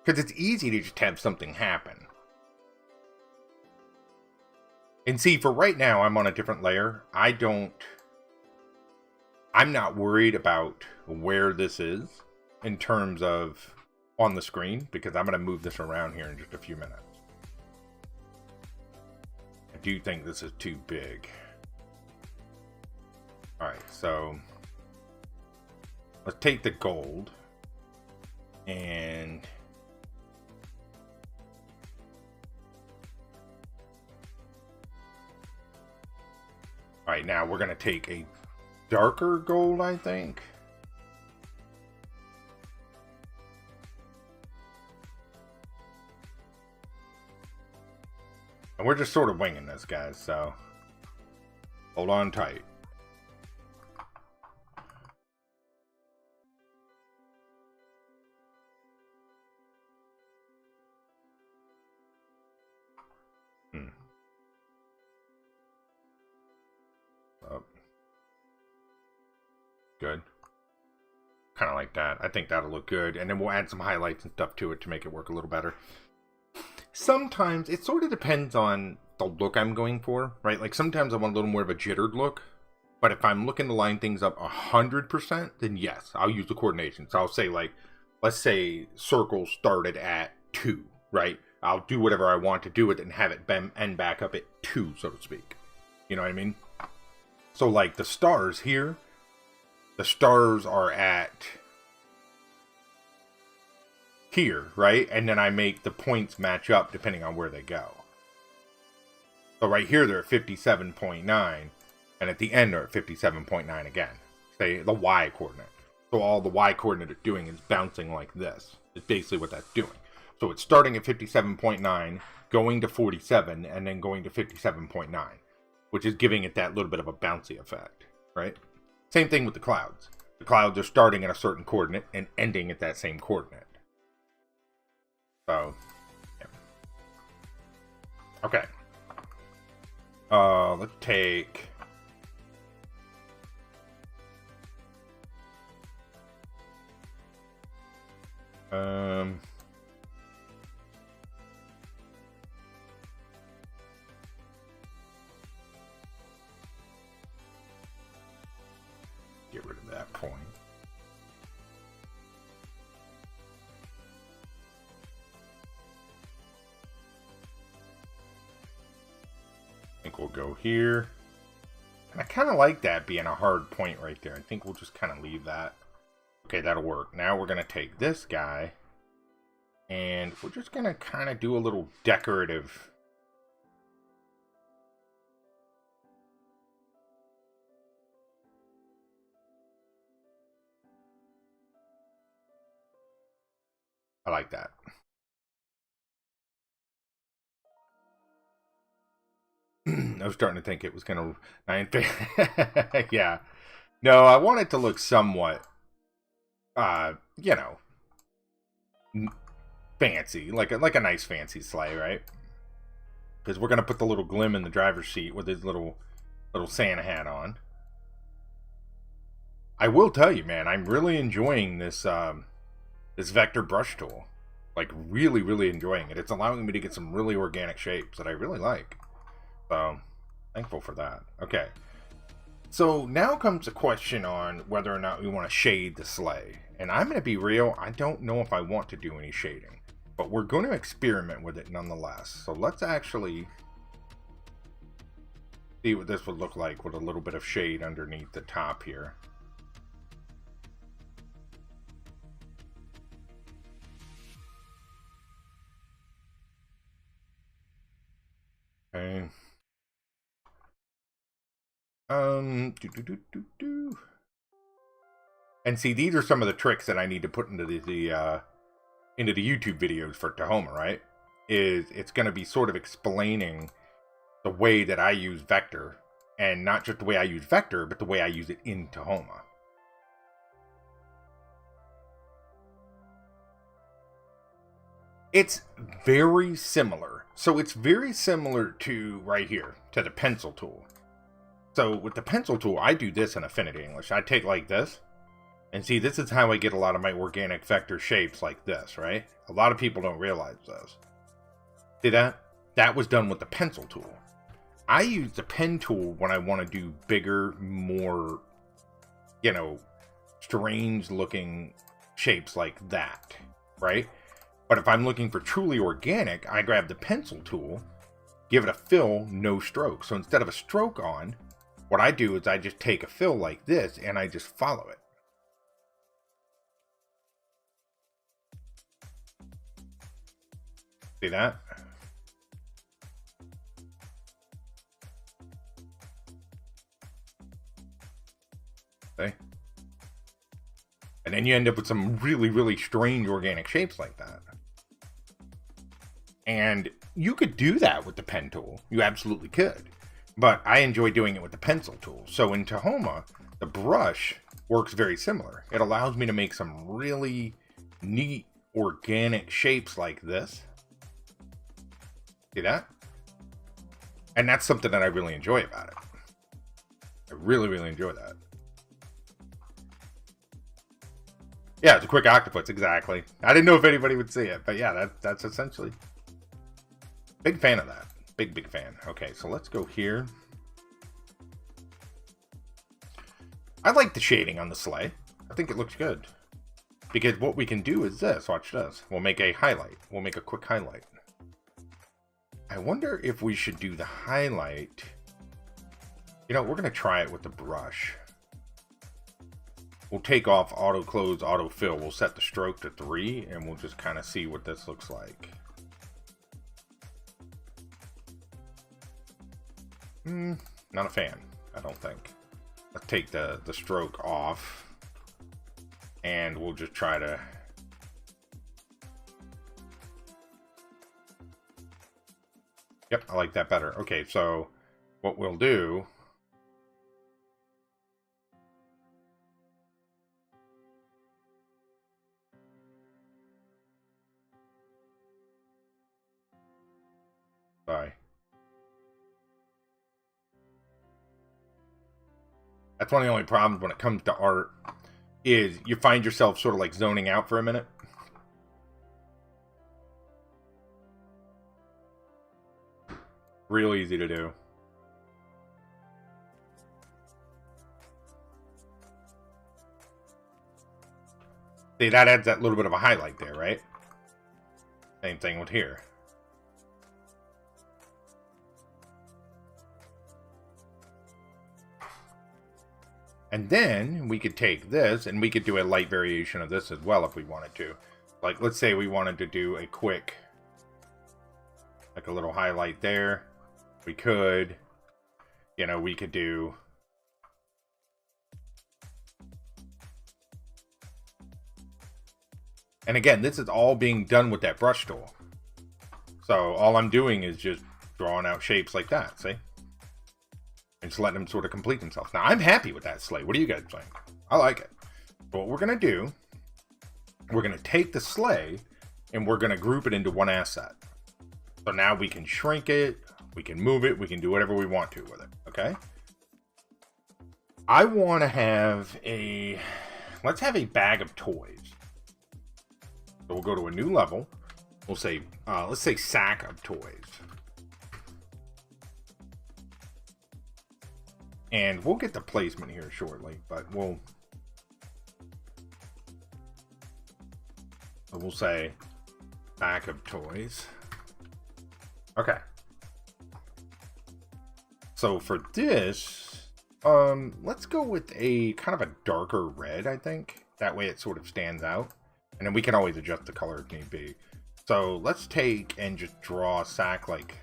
Because it's easy to just have something happen. And see, for right now, I'm on a different layer. I'm not worried about where this is in terms of on the screen, because I'm going to move this around here in just a few minutes. I do think this is too big. Alright, so let's take the gold and alright, now we're going to take a darker gold, I think. And we're just sort of winging this, guys, so hold on tight. Up. Good. Kind of like that. I think that'll look good. And then we'll add some highlights and stuff to it to make it work a little better. Sometimes it sort of depends on the look I'm going for, right? Like sometimes I want a little more of a jittered look. But if I'm looking to line things up 100%, then yes, I'll use the coordination. So I'll say like, let's say circle started at 2, right? I'll do whatever I want to do with it and have it end back up at 2, so to speak. You know what I mean? So like the stars here, the stars are at here, right? And then I make the points match up depending on where they go. So right here they're at 57.9, and at the end they're at 57.9 again. Say the y coordinate. So all the y coordinate is doing is bouncing like this. It's basically what that's doing. So it's starting at 57.9, going to 47, and then going to 57.9, which is giving it that little bit of a bouncy effect, right? Same thing with the clouds. The clouds are starting at a certain coordinate and ending at that same coordinate. So, yeah. Okay. Let's take point. I think we'll go here. And I kind of like that being a hard point right there. I think we'll just kind of leave that. Okay, that'll work. Now we're going to take this guy, and we're just going to kind of do a little decorative. I like that. I was starting to think it was going to... Yeah. No, I want it to look somewhat, you know, fancy. Like a nice fancy sleigh, right? Because we're going to put the little Glim in the driver's seat with his little Santa hat on. I will tell you, man, I'm really enjoying this this vector brush tool. Like, really, really enjoying it. It's allowing me to get some really organic shapes that I really like. So, thankful for that. Okay. So, now comes the question on whether or not we want to shade the sleigh. And I'm going to be real, I don't know if I want to do any shading. But we're going to experiment with it nonetheless. So, let's actually see what this would look like with a little bit of shade underneath the top here. Okay. And see, these are some of the tricks that I need to put into the YouTube videos for Tahoma, right? It's going to be sort of explaining the way that I use vector, and not just the way I use vector, but the way I use it in Tahoma. It's very similar. So it's very similar to right here, to the pencil tool. So with the pencil tool, I do this in Affinity English. I take like this, and see, this is how I get a lot of my organic vector shapes like this, right? A lot of people don't realize this. See that? That was done with the pencil tool. I use the pen tool when I want to do bigger, more, you know, strange looking shapes like that, right? But if I'm looking for truly organic, I grab the pencil tool, give it a fill, no stroke. So instead of a stroke on, what I do is I just take a fill like this and I just follow it. See that? Okay. And then you end up with some really, really strange organic shapes like that. And you could do that with the pen tool. You absolutely could. But I enjoy doing it with the pencil tool. So in Tahoma, the brush works very similar. It allows me to make some really neat organic shapes like this. See that? And that's something that I really enjoy about it. I really, really enjoy that. Yeah, it's a quick octopus, exactly. I didn't know if anybody would see it, but yeah, that's essentially... Big fan of that. Big, big fan. Okay, so let's go here. I like the shading on the sleigh. I think it looks good. Because what we can do is this. Watch this. We'll make a highlight. We'll make a quick highlight. I wonder if we should do the highlight. You know, we're going to try it with the brush. We'll take off auto close, auto fill. We'll set the stroke to 3, and we'll just kind of see what this looks like. Not a fan, I don't think. Let's take the stroke off, and we'll just try to... Yep, I like that better. Okay, so what we'll do... Bye. That's one of the only problems when it comes to art, is you find yourself sort of like zoning out for a minute. Real easy to do. See, that adds that little bit of a highlight there, right? Same thing with here. And then we could take this and we could do a light variation of this as well if we wanted to. Like, let's say we wanted to do a quick, like a little highlight there. We could, you know, we could do, and again, this is all being done with that brush tool. So all I'm doing is just drawing out shapes like that, see? And just letting them sort of complete themselves. Now, I'm happy with that sleigh. What do you guys think? I like it. But what we're going to do, we're going to take the sleigh and we're going to group it into one asset. So now we can shrink it, we can move it, we can do whatever we want to with it, okay? I want to have a, let's have a bag of toys. So we'll go to a new level. We'll say, let's say sack of toys. And we'll get the placement here shortly, but we'll say sack of toys. Okay. So for this, let's go with a kind of a darker red, I think. That way it sort of stands out. And then we can always adjust the color if need be. So let's take and just draw a sack like,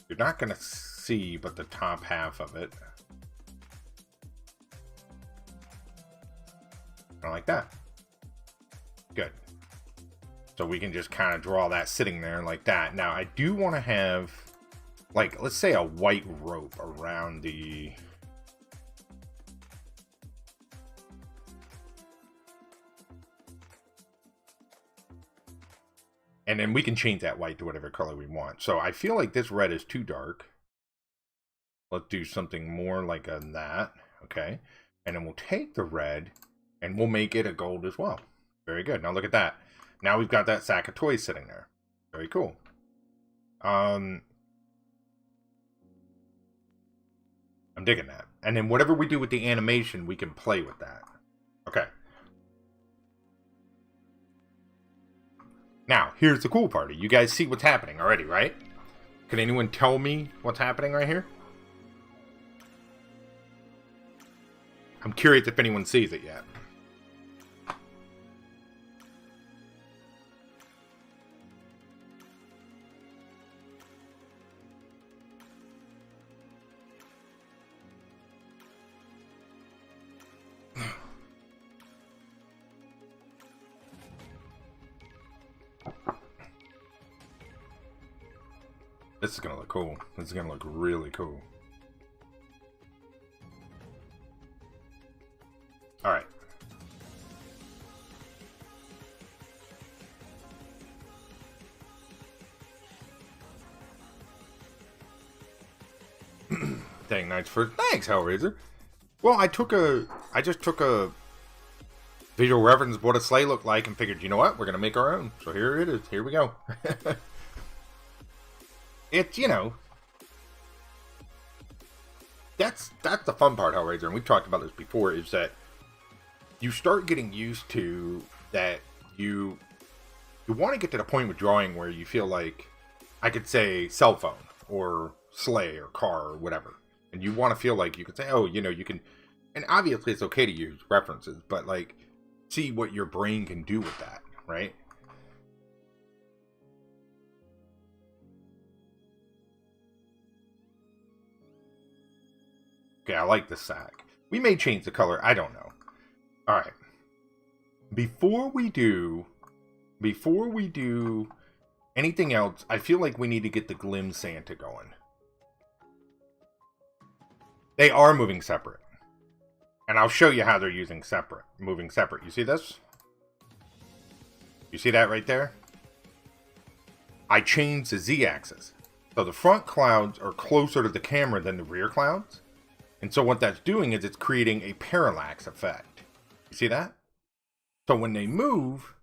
you're not going to see but the top half of it. Like that. Good. So we can just kind of draw that sitting there like that. Now I do want to have, like, let's say a white rope around the, and then we can change that white to whatever color we want. So I feel like this red is too dark. Let's do something more like that. Okay. And then we'll take the red and we'll make it a gold as well. Very good. Now look at that. Now we've got that sack of toys sitting there. Very cool. I'm digging that. And then whatever we do with the animation, we can play with that. Okay. Now, here's the cool part. You guys see what's happening already, right? Can anyone tell me what's happening right here? I'm curious if anyone sees it yet. This is going to look cool. This is going to look really cool. Alright. Dang, nice first. Thanks, Hellraiser. Well, I just took a visual reference of what a sleigh looked like and figured, you know what? We're going to make our own. So here it is. Here we go. It's, you know, that's the fun part, Hellraiser, and we've talked about this before, is that you start getting used to that you want to get to the point with drawing where you feel like, I could say cell phone or sleigh or car or whatever, and you want to feel like you could say, oh, you know, you can, and obviously it's okay to use references, but like, see what your brain can do with that, right? Okay, I like the sack. We may change the color. I don't know. All right. Before we do anything else, I feel like we need to get the Glim Santa going. They are moving separate. And I'll show you how they're moving separate. You see this? You see that right there? I changed the Z-axis. So the front clouds are closer to the camera than the rear clouds. And so what that's doing is it's creating a parallax effect. You see that? So when they move,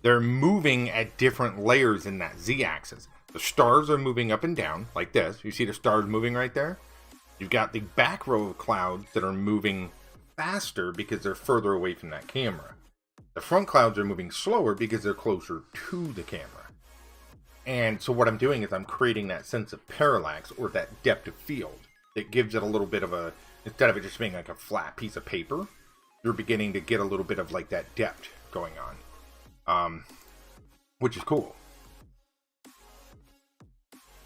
they're moving at different layers in that Z-axis. The stars are moving up and down like this. You see the stars moving right there? You've got the back row of clouds that are moving faster because they're further away from that camera. The front clouds are moving slower because they're closer to the camera. And so what I'm doing is I'm creating that sense of parallax, or that depth of field, that gives it a little bit of a, instead of it just being like a flat piece of paper, you're beginning to get a little bit of like that depth going on, which is cool.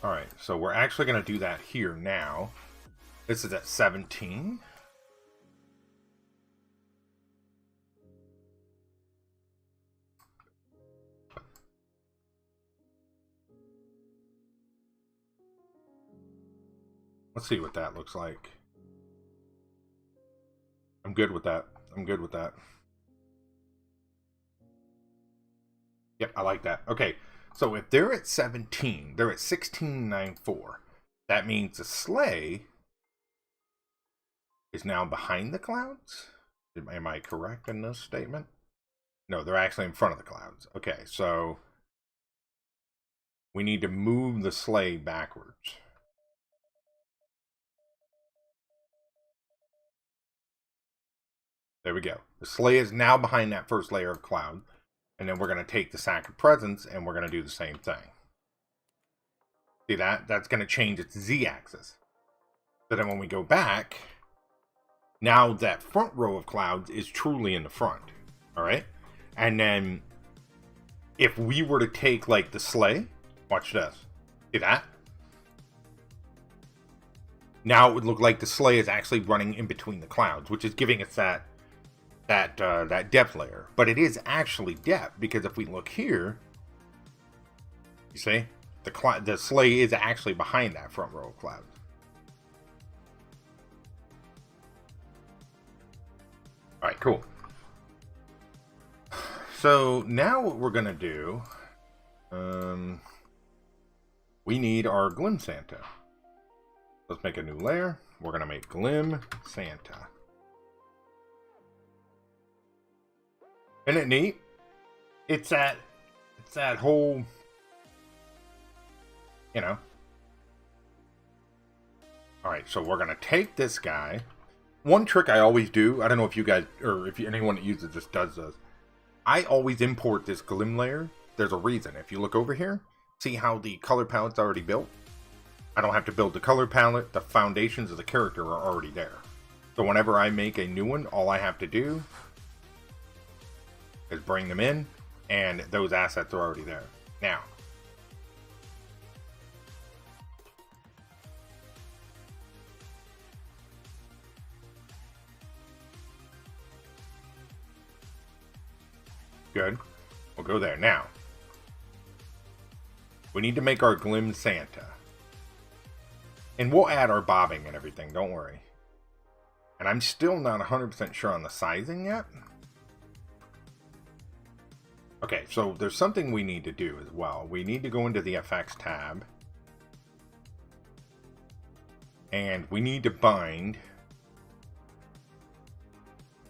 All right, so we're actually going to do that here now. This is at 17. Let's see what that looks like. I'm good with that. I'm good with that. Yep, I like that. Okay, so if they're at 17, they're at 16.94. That means the sleigh is now behind the clouds? Am I correct in this statement? No, they're actually in front of the clouds. Okay, so we need to move the sleigh backwards. There we go. The sleigh is now behind that first layer of cloud. And then we're going to take the sack of presents and we're going to do the same thing. See that? That's going to change its z-axis. So then when we go back, now that front row of clouds is truly in the front. All right? And then if we were to take like the sleigh, watch this. See that? Now it would look like the sleigh is actually running in between the clouds, which is giving us that depth layer. But it is actually depth, because if we look here, you see the sleigh is actually behind that front row of clouds. All right, cool. So now what we're gonna do, we need our Glim Santa. Let's make a new layer. We're gonna make Glim Santa. Isn't it neat? It's that whole, you know. All right, so we're gonna take this guy. One trick I always do, I don't know if you guys, or if anyone that uses this does this, I always import this Glim layer. There's a reason. If you look over here, see how the color palette's already built? I don't have to build the color palette. The foundations of the character are already there. So whenever I make a new one, all I have to do is bring them in, and those assets are already there. Now, good. We'll go there. Now, we need to make our Glim Santa. And we'll add our bobbing and everything, don't worry. And I'm still not 100% sure on the sizing yet. Okay, so there's something we need to do as well. We need to go into the FX tab. And we need to bind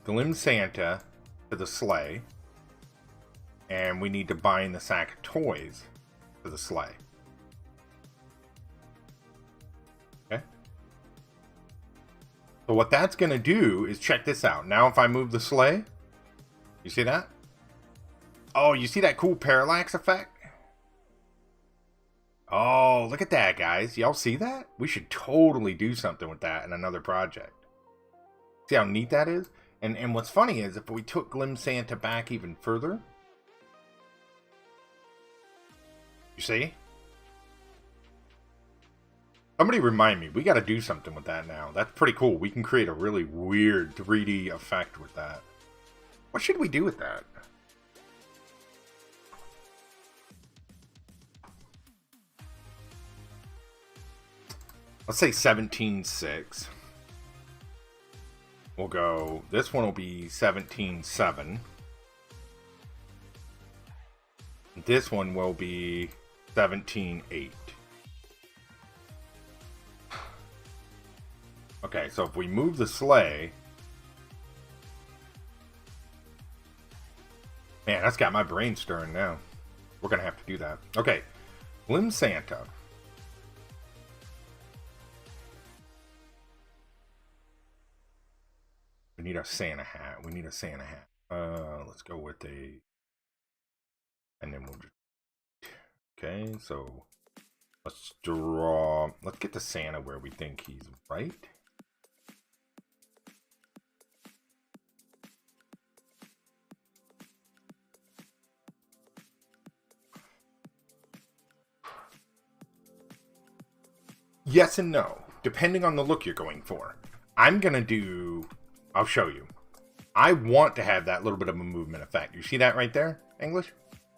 Glim Santa to the sleigh. And we need to bind the sack of toys to the sleigh. Okay. So what that's going to do is, check this out. Now if I move the sleigh, you see that? Oh, you see that cool parallax effect? Oh, look at that, guys. Y'all see that? We should totally do something with that in another project. See how neat that is? And what's funny is, if we took Glim Santa back even further, you see? Somebody remind me. We got to do something with that now. That's pretty cool. We can create a really weird 3D effect with that. What should we do with that? Let's say 17.6. We'll go, this one will be 17.7. This one will be 17.8. Okay, so if we move the sleigh, man, that's got my brain stirring now. We're gonna have to do that. Okay, Glim Santa. We need a Santa hat. We need a Santa hat. Let's go with a, and then we'll just, okay, so let's get the Santa where we think he's right. Yes and no, depending on the look you're going for. I'll show you. I want to have that little bit of a movement effect. You see that right there, English?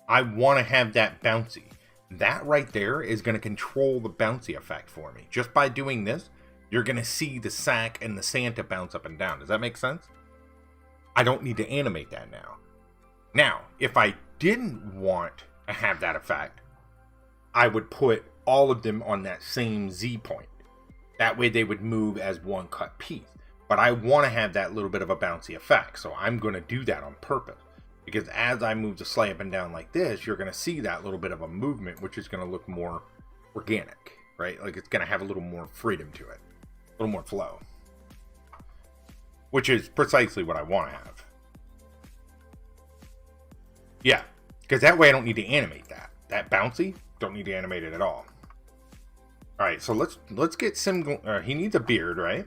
I want to have that bouncy. That right there is going to control the bouncy effect for me. Just by doing this, you're going to see the sack and the Santa bounce up and down. Does that make sense? I don't need to animate that now. Now, if I didn't want to have that effect, I would put all of them on that same Z point. That way they would move as one cut piece. But I want to have that little bit of a bouncy effect, so I'm going to do that on purpose. Because as I move the sleigh up and down like this, you're going to see that little bit of a movement, which is going to look more organic, right? Like it's going to have a little more freedom to it, a little more flow. Which is precisely what I want to have. Yeah, because that way I don't need to animate that. That bouncy, don't need to animate it at all. All right, so let's get Sim. He needs a beard, right?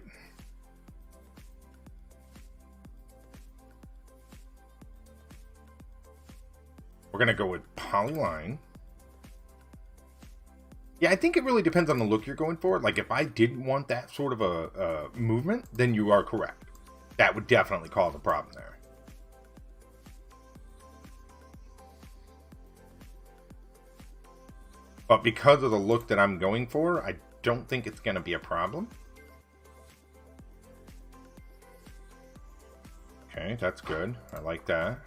We're gonna go with polyline. Yeah, I think it really depends on the look you're going for. Like if I didn't want that sort of a movement, then you are correct. That would definitely cause a problem there. But because of the look that I'm going for, I don't think it's going to be a problem. Okay, that's good. I like that.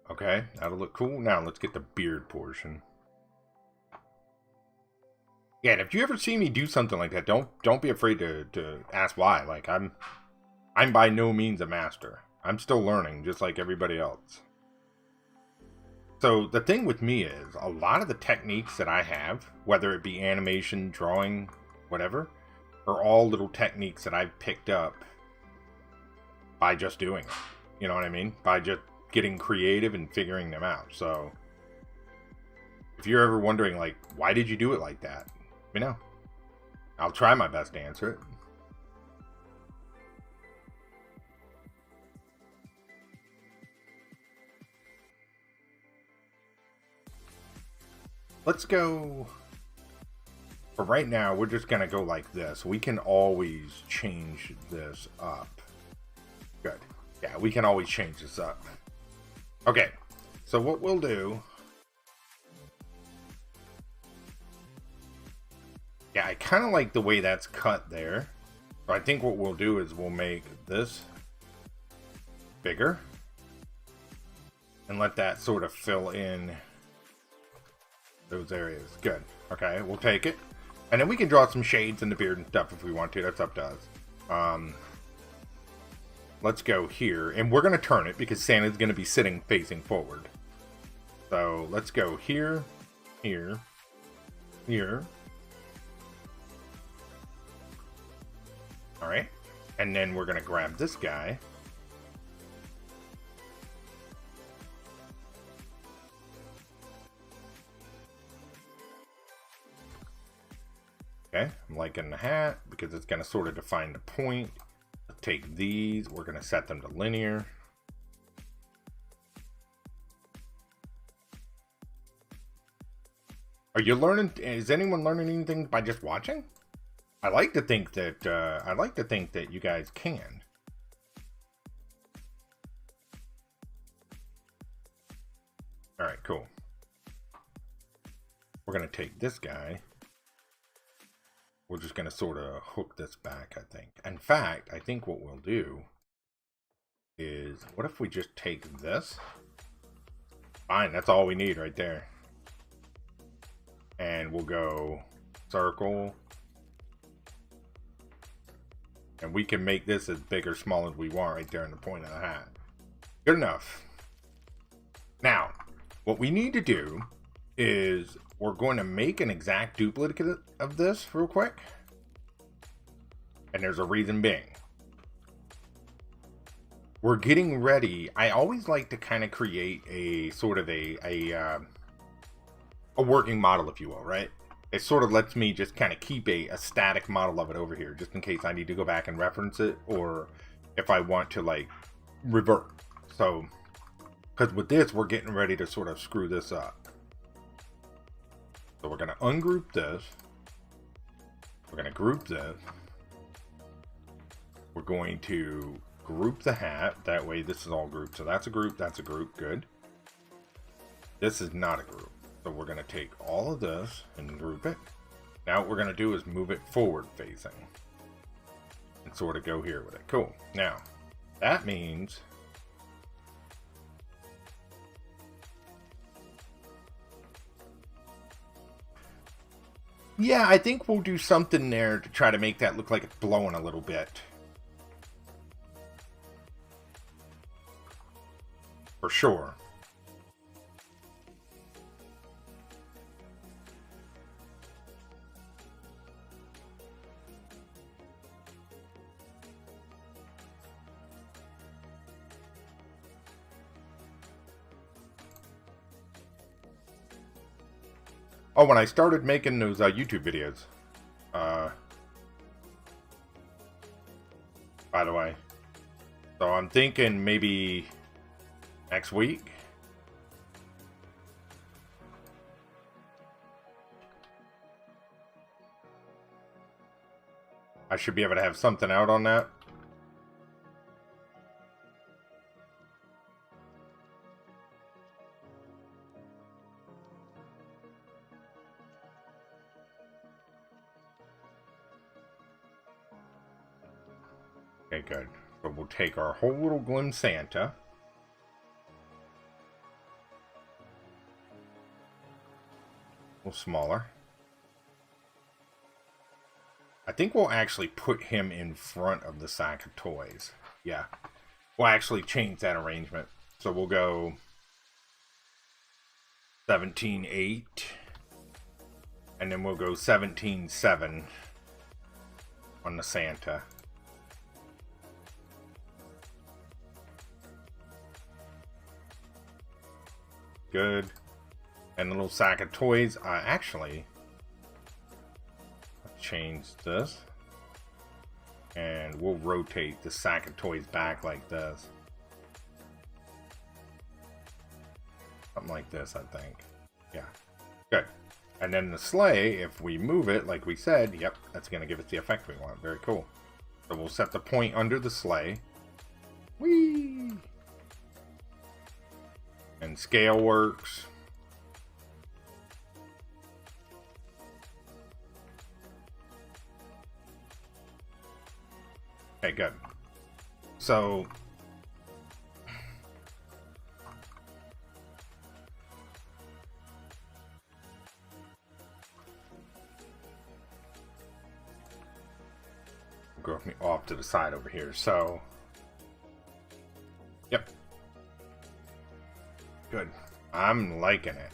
Okay, that'll look cool. Now let's get the beard portion. Yeah, and if you ever see me do something like that, don't be afraid to ask why. Like I'm by no means a master. I'm still learning, just like everybody else. So the thing with me is, a lot of the techniques that I have, whether it be animation, drawing, whatever, are all little techniques that I've picked up by just doing it. You know what I mean? By just getting creative and figuring them out. So if you're ever wondering, like, why did you do it like that? You know, I'll try my best to answer it. Let's go. For right now, we're just going to go like this. We can always change this up. Good. Yeah, we can always change this up. Okay, so what we'll do... Yeah, I kind of like the way that's cut there. So I think what we'll do is we'll make this bigger. And let that sort of fill in those areas. Good. Okay, we'll take it. And then we can draw some shades in the beard and stuff if we want to. That's up to us. Let's go here. And we're going to turn it because Santa's going to be sitting facing forward. So let's go here, here, here. Alright. And then we're going to grab this guy. Okay, I'm liking the hat because it's going to sort of define the point. Let's take these, we're going to set them to linear. Are you learning? Is anyone learning anything by just watching? I like to think that you guys can. All right, cool. We're going to take this guy. We're just going to sort of hook this back, I think. In fact, I think what we'll do is, what if we just take this? Fine, that's all we need right there. And we'll go circle. And we can make this as big or small as we want right there in the point of the hat. Good enough. Now, what we need to do is we're going to make an exact duplicate of this real quick. And there's a reason being. We're getting ready. I always like to kind of create a sort of a working model, if you will, right? It sort of lets me just kind of keep a static model of it over here, just in case I need to go back and reference it, or if I want to like revert. So, because with this, we're getting ready to sort of screw this up. So we're going to ungroup this. We're going to group this. We're going to group the hat. That way this is all grouped. So that's a group, that's a group. Good. This is not a group. So we're going to take all of this and group it. Now what we're going to do is move it forward facing. And sort of go here with it. Cool. Now, that means yeah, I think we'll do something there to try to make that look like it's blowing a little bit. For sure. Oh, when I started making those YouTube videos, by the way, so I'm thinking maybe next week. I should be able to have something out on that. Okay, good. So we'll take our whole little Glim Santa. A little smaller. I think we'll actually put him in front of the sack of toys. Yeah. We'll actually change that arrangement. So we'll go 17-8. And then we'll go 17-7 on the Santa. Good. And the little sack of toys, actually, change this. And we'll rotate the sack of toys back like this. Something like this, I think. Yeah. Good. And then the sleigh, if we move it, like we said, yep, that's going to give us the effect we want. Very cool. So we'll set the point under the sleigh. Whee! And scale works. Okay, good. So go off to the side over here. So yep. Good. I'm liking it.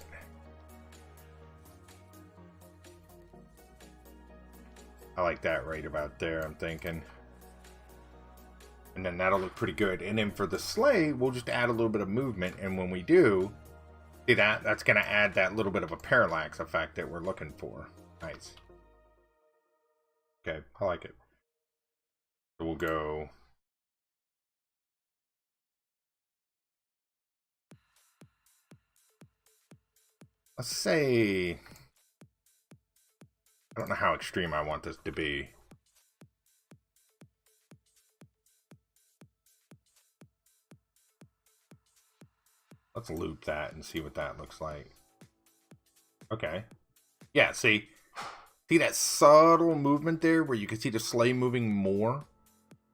I like that right about there, I'm thinking. And then that'll look pretty good. And then for the sleigh, we'll just add a little bit of movement. And when we do, see that? That's going to add that little bit of a parallax effect that we're looking for. Nice. Okay, I like it. So we'll go... let's say... I don't know how extreme I want this to be. Let's loop that and see what that looks like. Okay. Yeah, see that subtle movement there where you can see the sleigh moving more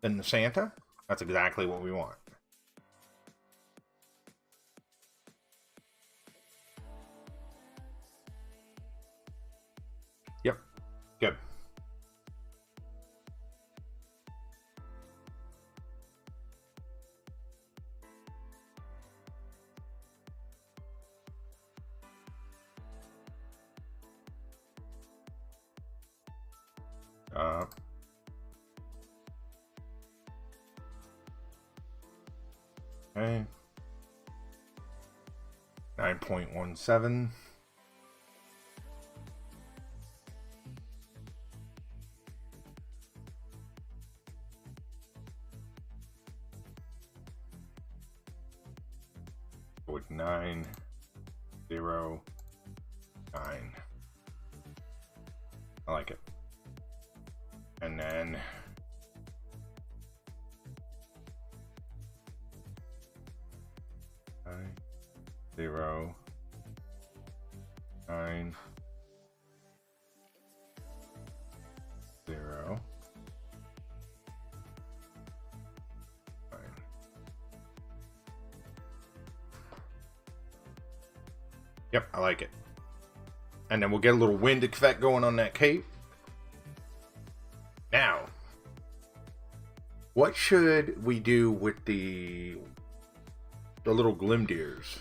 than the Santa? That's exactly what we want. up. Okay. 9.17. With 9, 0, 9. I like it. And then 9, 0, 9, 0, 9. Yep, I like it. And then we'll get a little wind effect going on that cape. Now, what should we do with the little Glimdeers?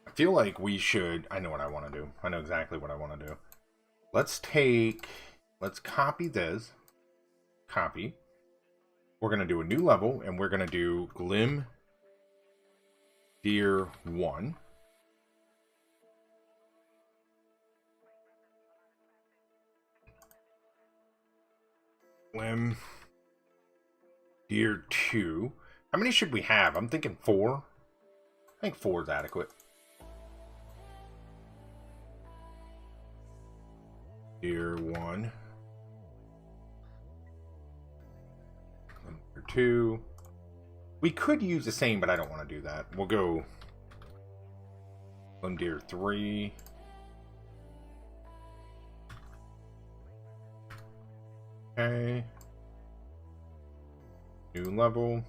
I feel like we should, I know what I want to do. I know exactly what I want to do. Let's copy this. Copy. We're going to do a new level, and we're going to do Glim Deer 1. Glim Deer 2. How many should we have? I'm thinking 4. I think 4 is adequate. Deer 1. Glim Deer 2. We could use the same, but I don't want to do that. We'll go Glim Deer 3. Okay. New level.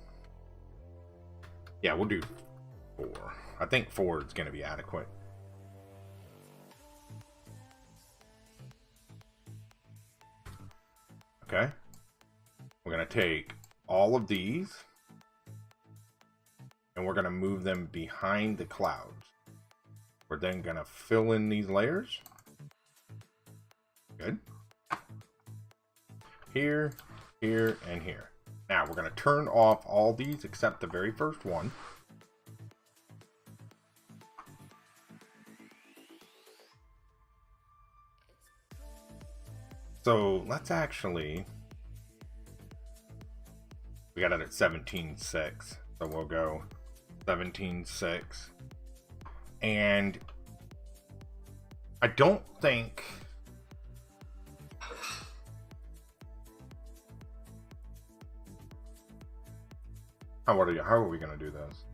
Yeah, we'll do 4. I think 4 is going to be adequate. Okay. We're going to take all of these, and we're going to move them behind the clouds. We're then going to fill in these layers. Good. Here, here, and here. Now we're going to turn off all these except the very first one. So let's actually, we got it at 17.6, so we'll go 17.6. And I don't think, how are we going to do this?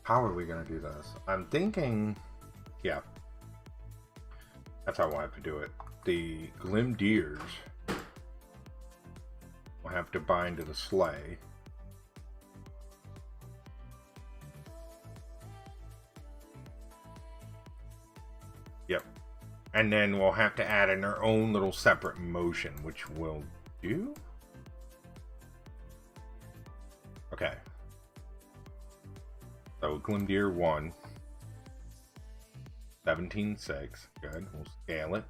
How are we going to do this? I'm thinking, yeah, that's how we'll have to do it. The Glimdeers will have to bind to the sleigh. Yep. And then we'll have to add in our own little separate motion, which we'll do. Okay. So Glimdeer 1. 17.6. Good. We'll scale it.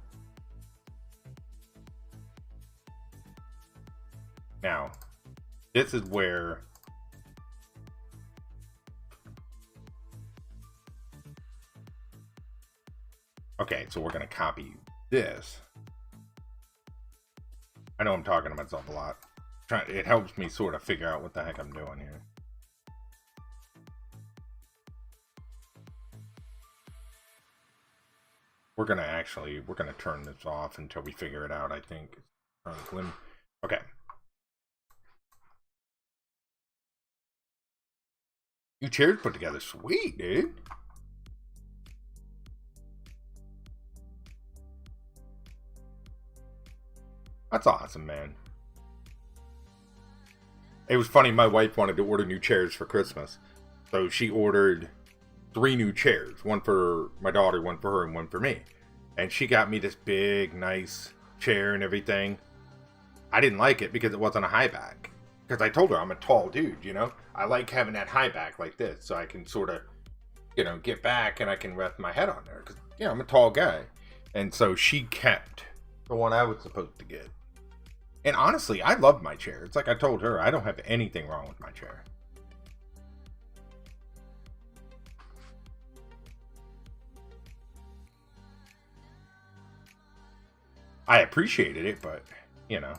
Now, this is where okay, so we're going to copy this. I know I'm talking to myself a lot. It helps me sort of figure out what the heck I'm doing here. We're going to turn this off until we figure it out, I think. Okay. You chairs put together sweet, dude. That's awesome, man. It was funny, my wife wanted to order new chairs for Christmas. So she ordered 3 new chairs. One for my daughter, one for her, and one for me. And she got me this big, nice chair and everything. I didn't like it because it wasn't a high back. Because I told her I'm a tall dude, you know? I like having that high back like this so I can sort of, you know, get back and I can rest my head on there. Because, you know, I'm a tall guy. And so she kept the one I was supposed to get. And honestly, I love my chair. It's like I told her, I don't have anything wrong with my chair. I appreciated it, but, you know.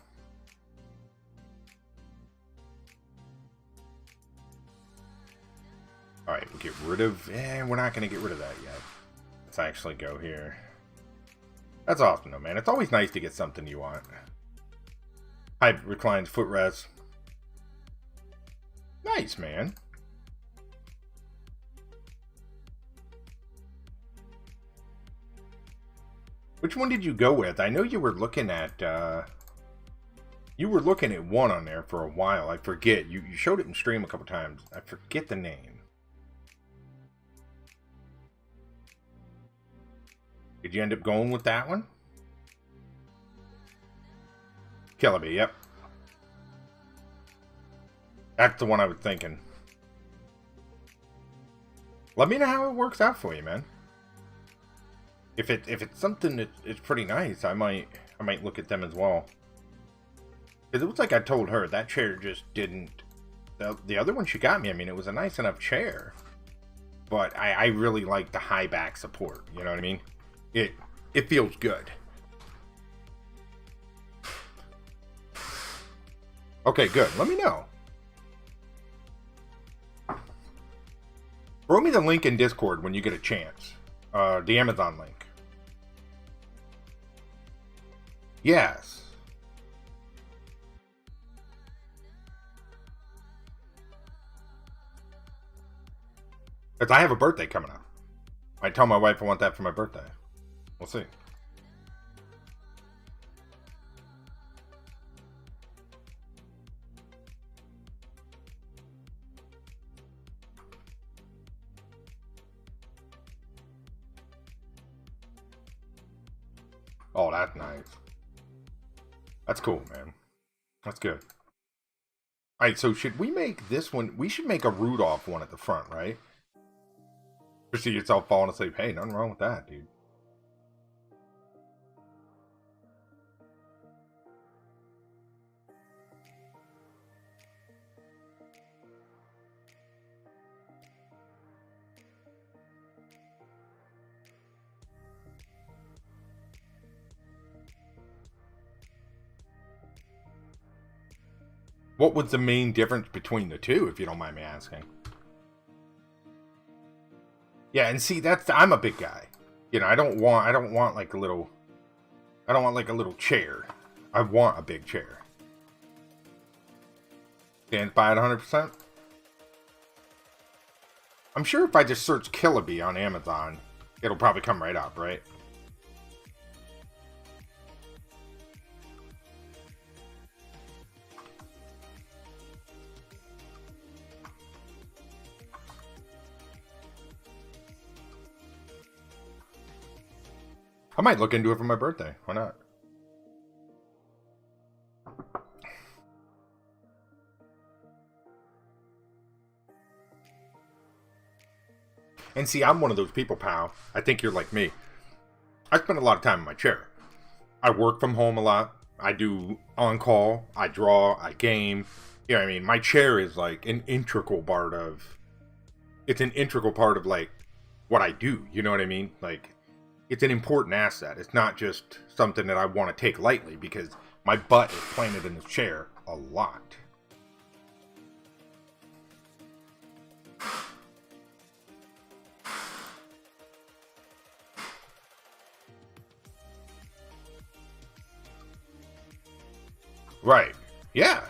Alright, we'll get rid of... we're not going to get rid of that yet. Let's actually go here. That's awesome, though, man. It's always nice to get something you want. High reclines footrest. Nice, man. Which one did you go with? I know you were looking at... you were looking at one on there for a while. I forget. You showed it in stream a couple times. I forget the name. Did you end up going with that one? Killaby, yep. That's the one I was thinking. Let me know how it works out for you, man. If it's something that is pretty nice, I might look at them as well. Because it looks like I told her that chair just didn't. The other one she got me, I mean, it was a nice enough chair, but I really like the high back support. You know what I mean? It feels good. Okay, good. Let me know. Throw me the link in Discord when you get a chance. The Amazon link. Yes. Because I have a birthday coming up. I tell my wife I want that for my birthday. We'll see. Oh, that's nice. That's cool, man. That's good. Alright, so should we make this one... We should make a Rudolph one at the front, right? You see yourself falling asleep. Hey, nothing wrong with that, dude. What was the main difference between the two, if you don't mind me asking? Yeah, and see, I'm a big guy. You know, I don't want like a little chair. I want a big chair. Stand by at 100%. I'm sure if I just search Killaby on Amazon, it'll probably come right up, right? I might look into it for my birthday. Why not? And see, I'm one of those people, pal. I think you're like me. I spend a lot of time in my chair. I work from home a lot. I do on-call. I draw. I game. You know what I mean? My chair is like an integral part of... It's an integral part of like what I do. You know what I mean? Like... It's an important asset. It's not just something that I want to take lightly because my butt is planted in this chair a lot. Right. Yeah.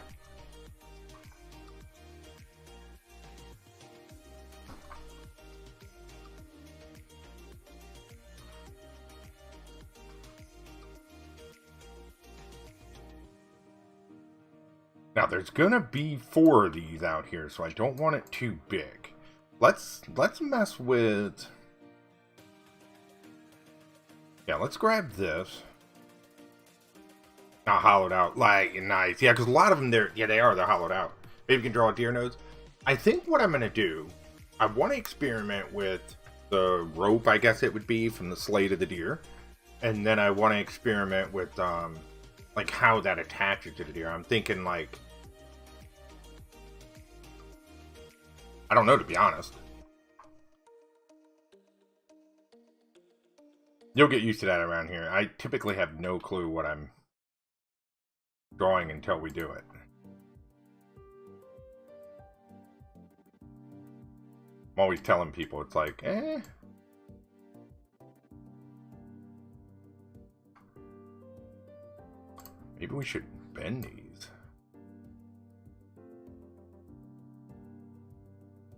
Now there's gonna be 4 of these out here, so I don't want it too big. Let's mess with... Yeah, let's grab this. Not hollowed out. Like, nice. Yeah, because a lot of them, they're hollowed out. Maybe you can draw a deer nose. I think what I'm going to do, I want to experiment with the rope, I guess it would be, from the slate of the deer. And then I want to experiment with, like, how that attaches to the deer. I'm thinking, like, I don't know, to be honest. You'll get used to that around here. I typically have no clue what I'm drawing until we do it. I'm always telling people, it's like, maybe we should bend these.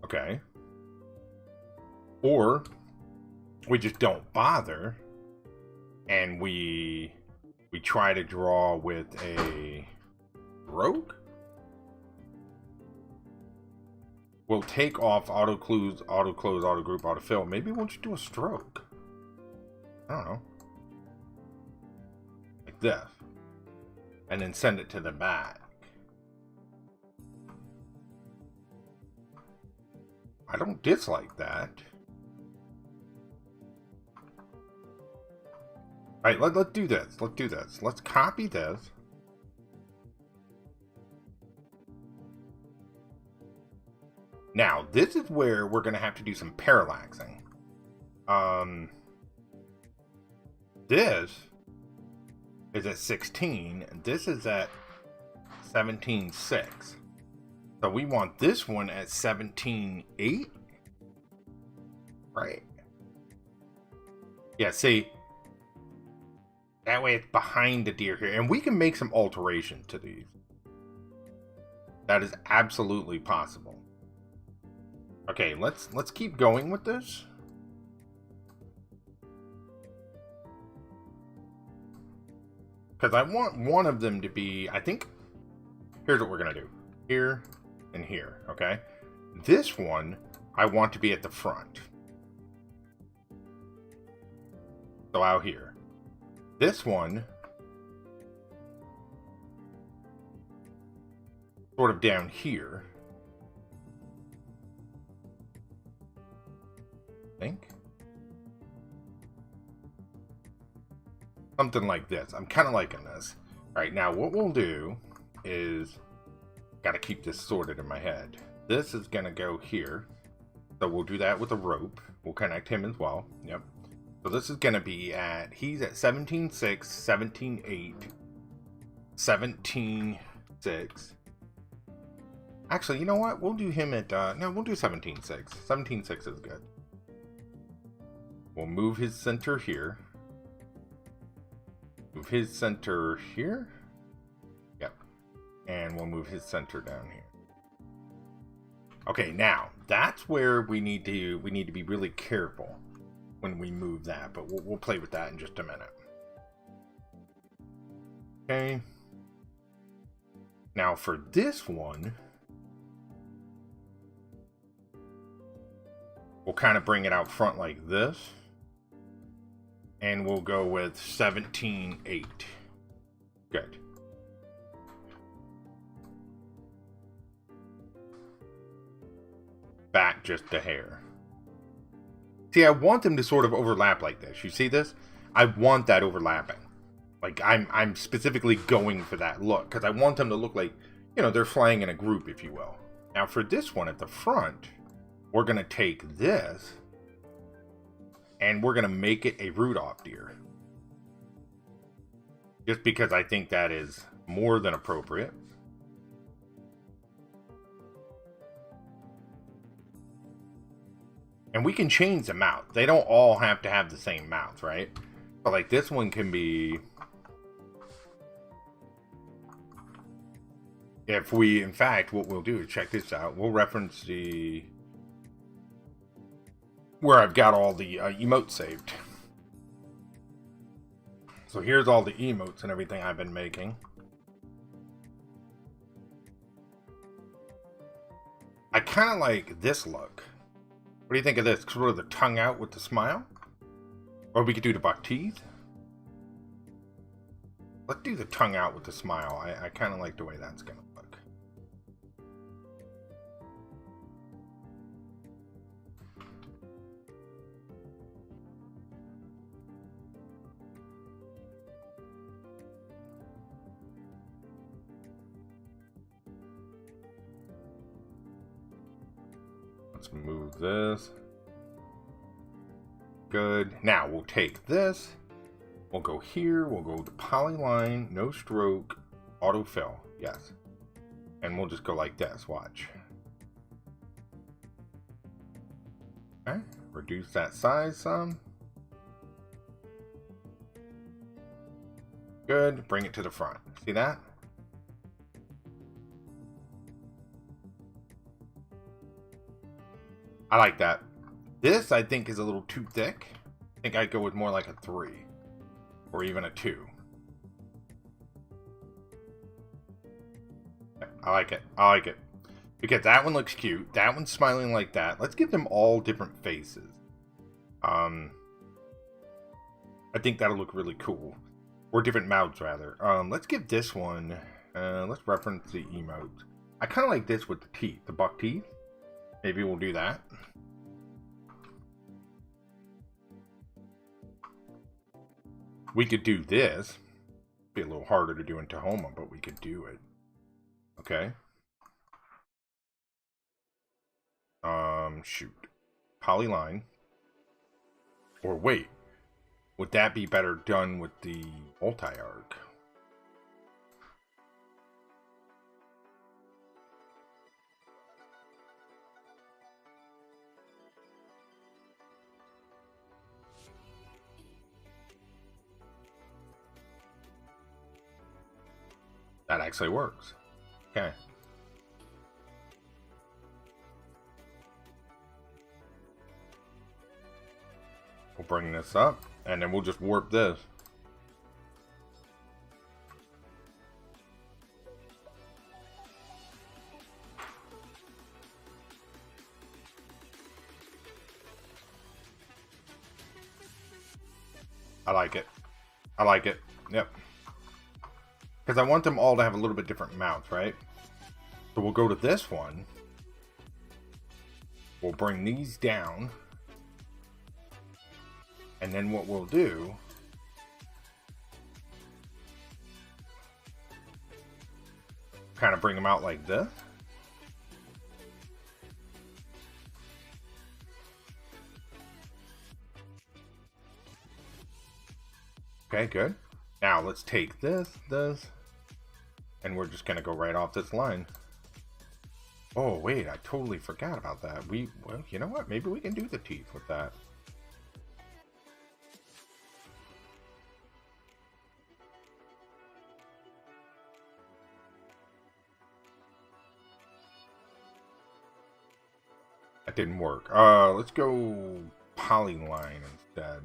Okay. Or we just don't bother and we try to draw with a stroke. We'll take off auto close, auto group, auto fill. Maybe we'll just do a stroke. I don't know. Like this. And then send it to the back. I don't dislike that. Alright, let's do this. Let's do this. Let's copy this. Now, this is where we're going to have to do some parallaxing. This is at 16. This is at 17.6. So we want this one at 17.8. Right? Yeah, see... That way it's behind the deer here. And we can make some alterations to these. That is absolutely possible. Okay, let's keep going with this. Because I want one of them to be, I think, here's what we're going to do. Here and here, okay? This one, I want to be at the front. So out here. This one, sort of down here. I think. Something like this. I'm kind of liking this. All right, now what we'll do is, got to keep this sorted in my head. This is going to go here. So we'll do that with a rope. We'll connect him as well. Yep. So this is going to be at, he's at 17.6, 17.8, 17.6. Actually, you know what? We'll do him at, no, we'll do 17.6. 17.6 is good. We'll move his center here. Move his center here. Yep. And we'll move his center down here. Okay, now, that's where we need to be really careful when we move that, but we'll play with that in just a minute. Okay. Now for this one, we'll kind of bring it out front like this. And we'll go with 17.8. Good. Back just a hair. See, I want them to sort of overlap like this. You see this? I want that overlapping. Like, I'm specifically going for that look. Because I want them to look like, you know, they're flying in a group, if you will. Now, for this one at the front, we're going to take this. And we're going to make it a Rudolph deer. Just because I think that is more than appropriate. And we can change the mouth. They don't all have to have the same mouth, right? But like this one can be... If we, in fact, what we'll do is check this out. We'll reference the... where I've got all the emotes saved. So here's all the emotes and everything I've been making. I kind of like this look. What do you think of this? Sort of the tongue out with the smile? Or we could do the buck teeth. Let's do the tongue out with the smile. I kind of like the way that's going to look. Let's move this. Good. Now we'll take this. We'll go here. We'll go the polyline, no stroke, autofill. Yes. And we'll just go like this. Watch. Okay. Reduce that size some. Good. Bring it to the front. See that? I like that. This, I think, is a little too thick. I think I'd go with more like a 3. Or even a 2. I like it. I like it. Because that one looks cute. That one's smiling like that. Let's give them all different faces. I think that'll look really cool. Or different mouths, rather. Let's give this one... let's reference the emote. I kind of like this with the teeth. The buck teeth. Maybe we'll do that. We could do this. Be a little harder to do in Tahoma, but we could do it. Okay. Shoot. Polyline. Or wait. Would that be better done with the multi-arc? That actually works. Okay. We'll bring this up, and then we'll just warp this. I like it. I like it. Yep. Because I want them all to have a little bit different mouths, right? So we'll go to this one. We'll bring these down. And then what we'll do... kind of bring them out like this. Okay, good. Now let's take this, and we're just gonna go right off this line. Oh wait, I totally forgot about that. Well, you know what? Maybe we can do the teeth with that. That didn't work. Let's go polyline instead.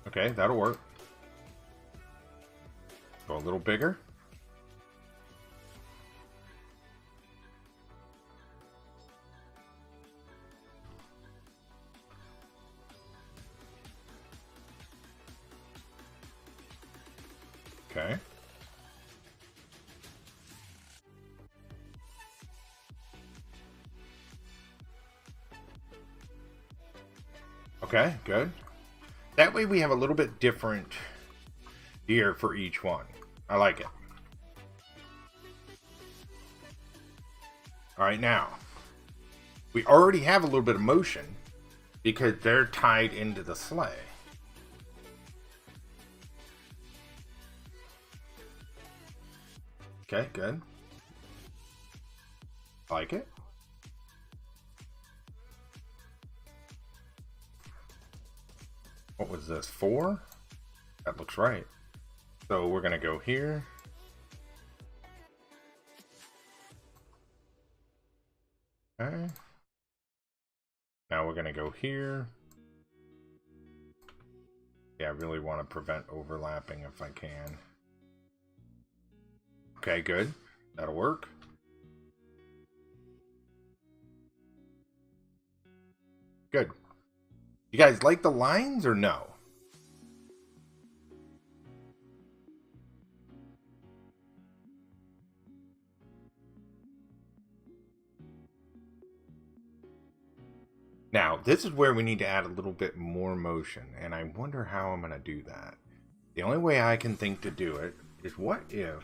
Okay, that'll work. Go a little bigger. Okay. Okay, good. That way we have a little bit different ear for each one. I like it. Alright, now. We already have a little bit of motion because they're tied into the sleigh. Okay, good. Like it. What was this, 4? That looks right. So we're gonna go here. Okay. Now we're gonna go here. Yeah, I really want to prevent overlapping if I can. Okay, good. That'll work. Good. You guys like the lines or no? Now, this is where we need to add a little bit more motion, and I wonder how I'm going to do that. The only way I can think to do it is what if...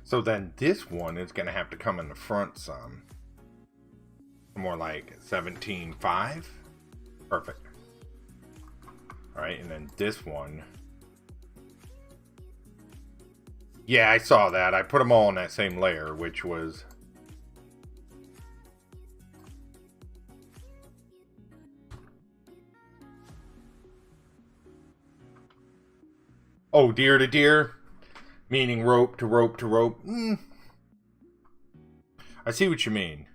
So then this one is going to have to come in the front some. More like 17.5. Perfect. Alright, and then this one. Yeah, I saw that. I put them all in that same layer, which was... Oh, deer to deer? Meaning rope to rope to rope? I see what you mean.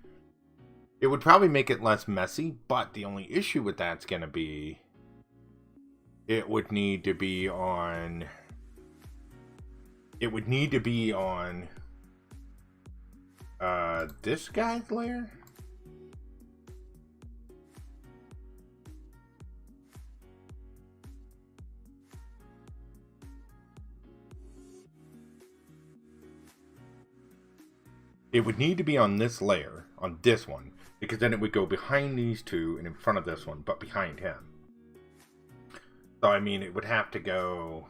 It would probably make it less messy, but the only issue with that's going to be... It would need to be on... It would need to be on... this guy's layer? It would need to be on this layer, on this one, because then it would go behind these two and in front of this one, but behind him. So, I mean, it would have to go...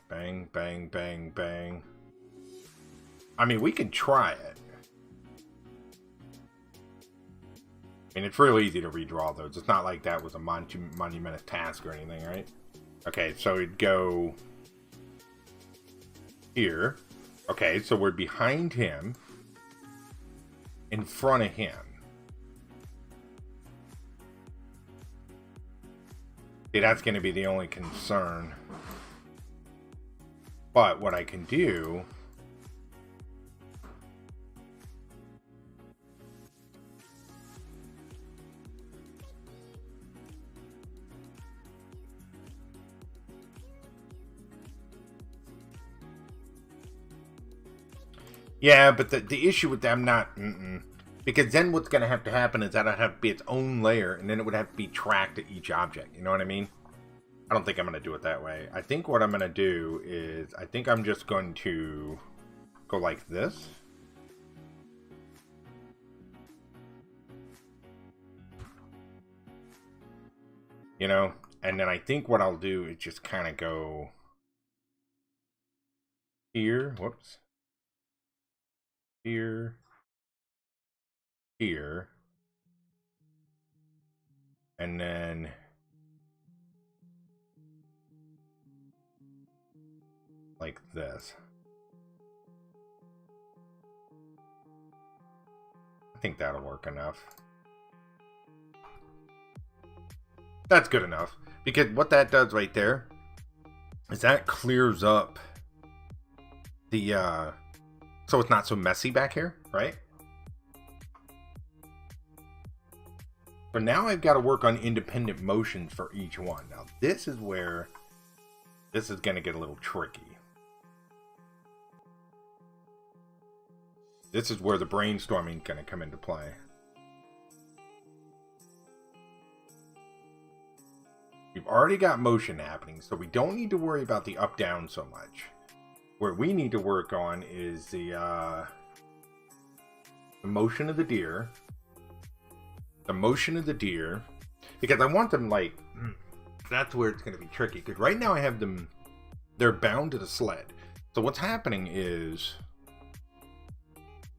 Bang, bang, bang, bang. I mean, we can try it. And it's real easy to redraw those. It's not like that was a monumental task or anything, right? Okay, so it'd go... here. Okay, so we're behind him, in front of him. See, that's going to be the only concern. But what I can do... Yeah, but the issue with them not... Because then what's going to happen is that it'd have to be its own layer, and then it would have to be tracked at each object. You know what I mean? I don't think I'm going to do it that way. I think what I'm going to do is... I think I'm just going to go like this. You know? And then I think what I'll do is just kind of go... here. Whoops. Here, here, and then like this. I think that'll work enough. That's good enough, because what that does right there is that clears up the so it's not so messy back here, right? But now I've got to work on independent motions for each one. Now this is where this is going to get a little tricky. This is where the brainstorming is going to come into play. We've already got motion happening, so we don't need to worry about the up-down so much. Where we need to work on is the motion of the deer. The motion of the deer. Because I want them like... That's where it's going to be tricky. Because right now I have them... They're bound to the sled. So what's happening is...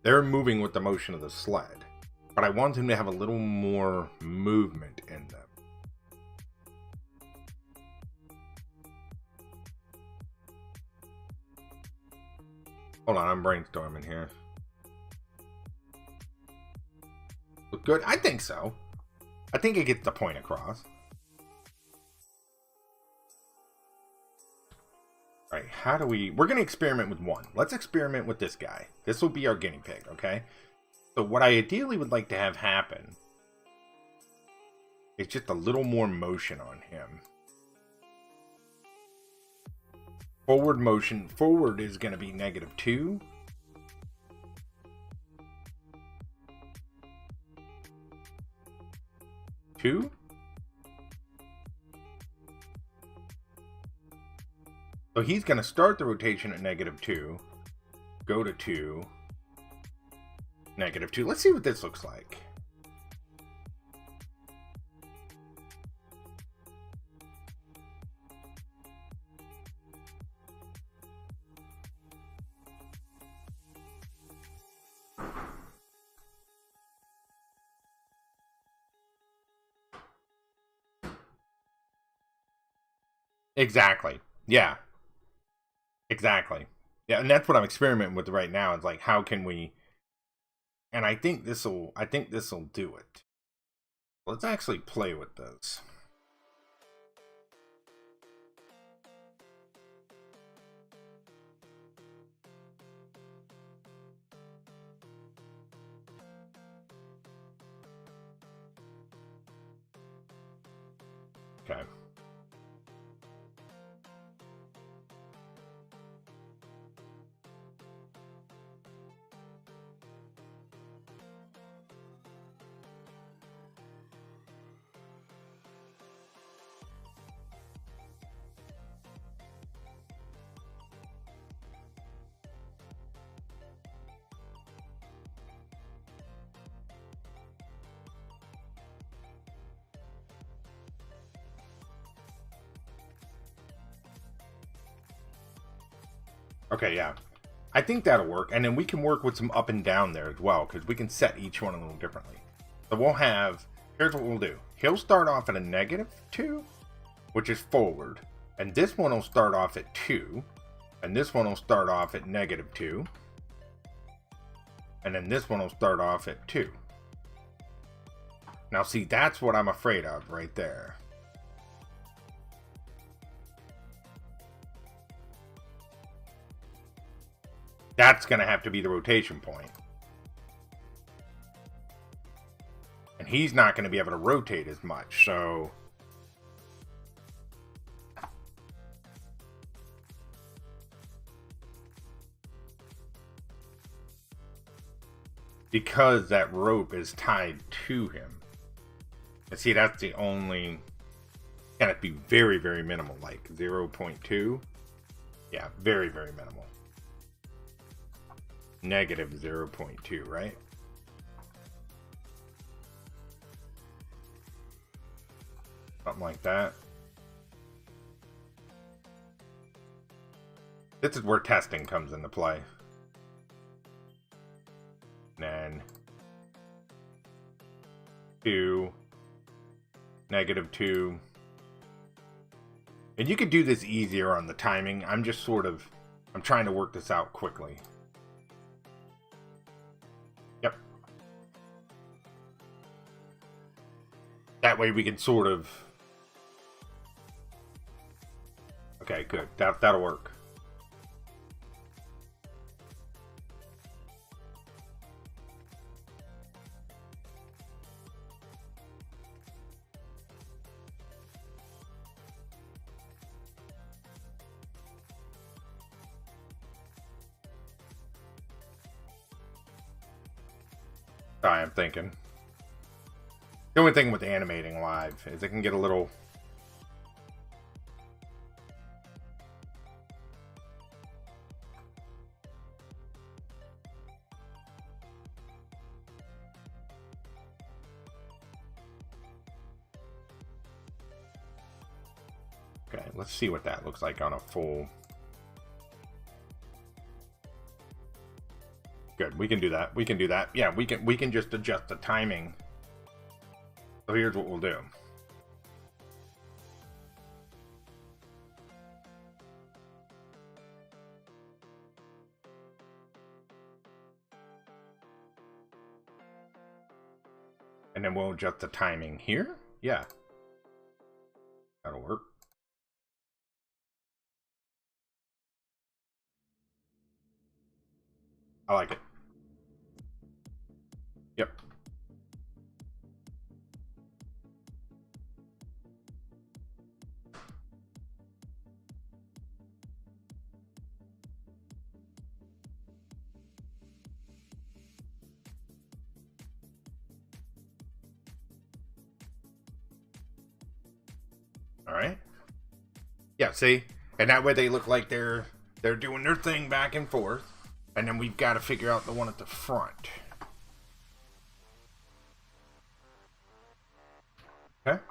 They're moving with the motion of the sled. But I want them to have a little more movement in them. Hold on, I'm brainstorming here. Look good? I think so. I think it gets the point across. All right, how do we... We're going to experiment with one. Let's experiment with this guy. This will be our guinea pig, okay? So what I ideally would like to have happen is just a little more motion on him. Forward motion. Forward is going to be -2. Two. So he's going to start the rotation at -2, go to 2, -2. Let's see what this looks like. Exactly. Yeah. Exactly. Yeah, and that's what I'm experimenting with right now. It's like, how can we... And I think this'll do it. Let's actually play with this. Okay. Okay, yeah. I think that'll work. And then we can work with some up and down there as well, because we can set each one a little differently. So we'll have... Here's what we'll do. He'll start off at a -2, which is forward. And this one will start off at 2. And this one will start off at -2. And then this one will start off at 2. Now see, that's what I'm afraid of right there. That's going to have to be the rotation point. And he's not going to be able to rotate as much, so... Because that rope is tied to him. And see, that's the only... Can it be very, very minimal, like 0.2? Yeah, very, very minimal. -0.2, right? Something like that. This is where testing comes into play. And then 2, -2. And you could do this easier on the timing. I'm just sort of... I'm trying to work this out quickly. Yep. That way we can sort of... Okay, good. That'll work. I'm thinking. The only thing with animating live is it can get a little... Okay, let's see what that looks like on a full... Good, we can do that. We can do that. Yeah, we can just adjust the timing. So here's what we'll do. And then we'll adjust the timing here. Yeah. That'll work. I like it. Yep. All right. Yeah, see? And that way they look like they're doing their thing back and forth. And then we've got to figure out the one at the front. Okay.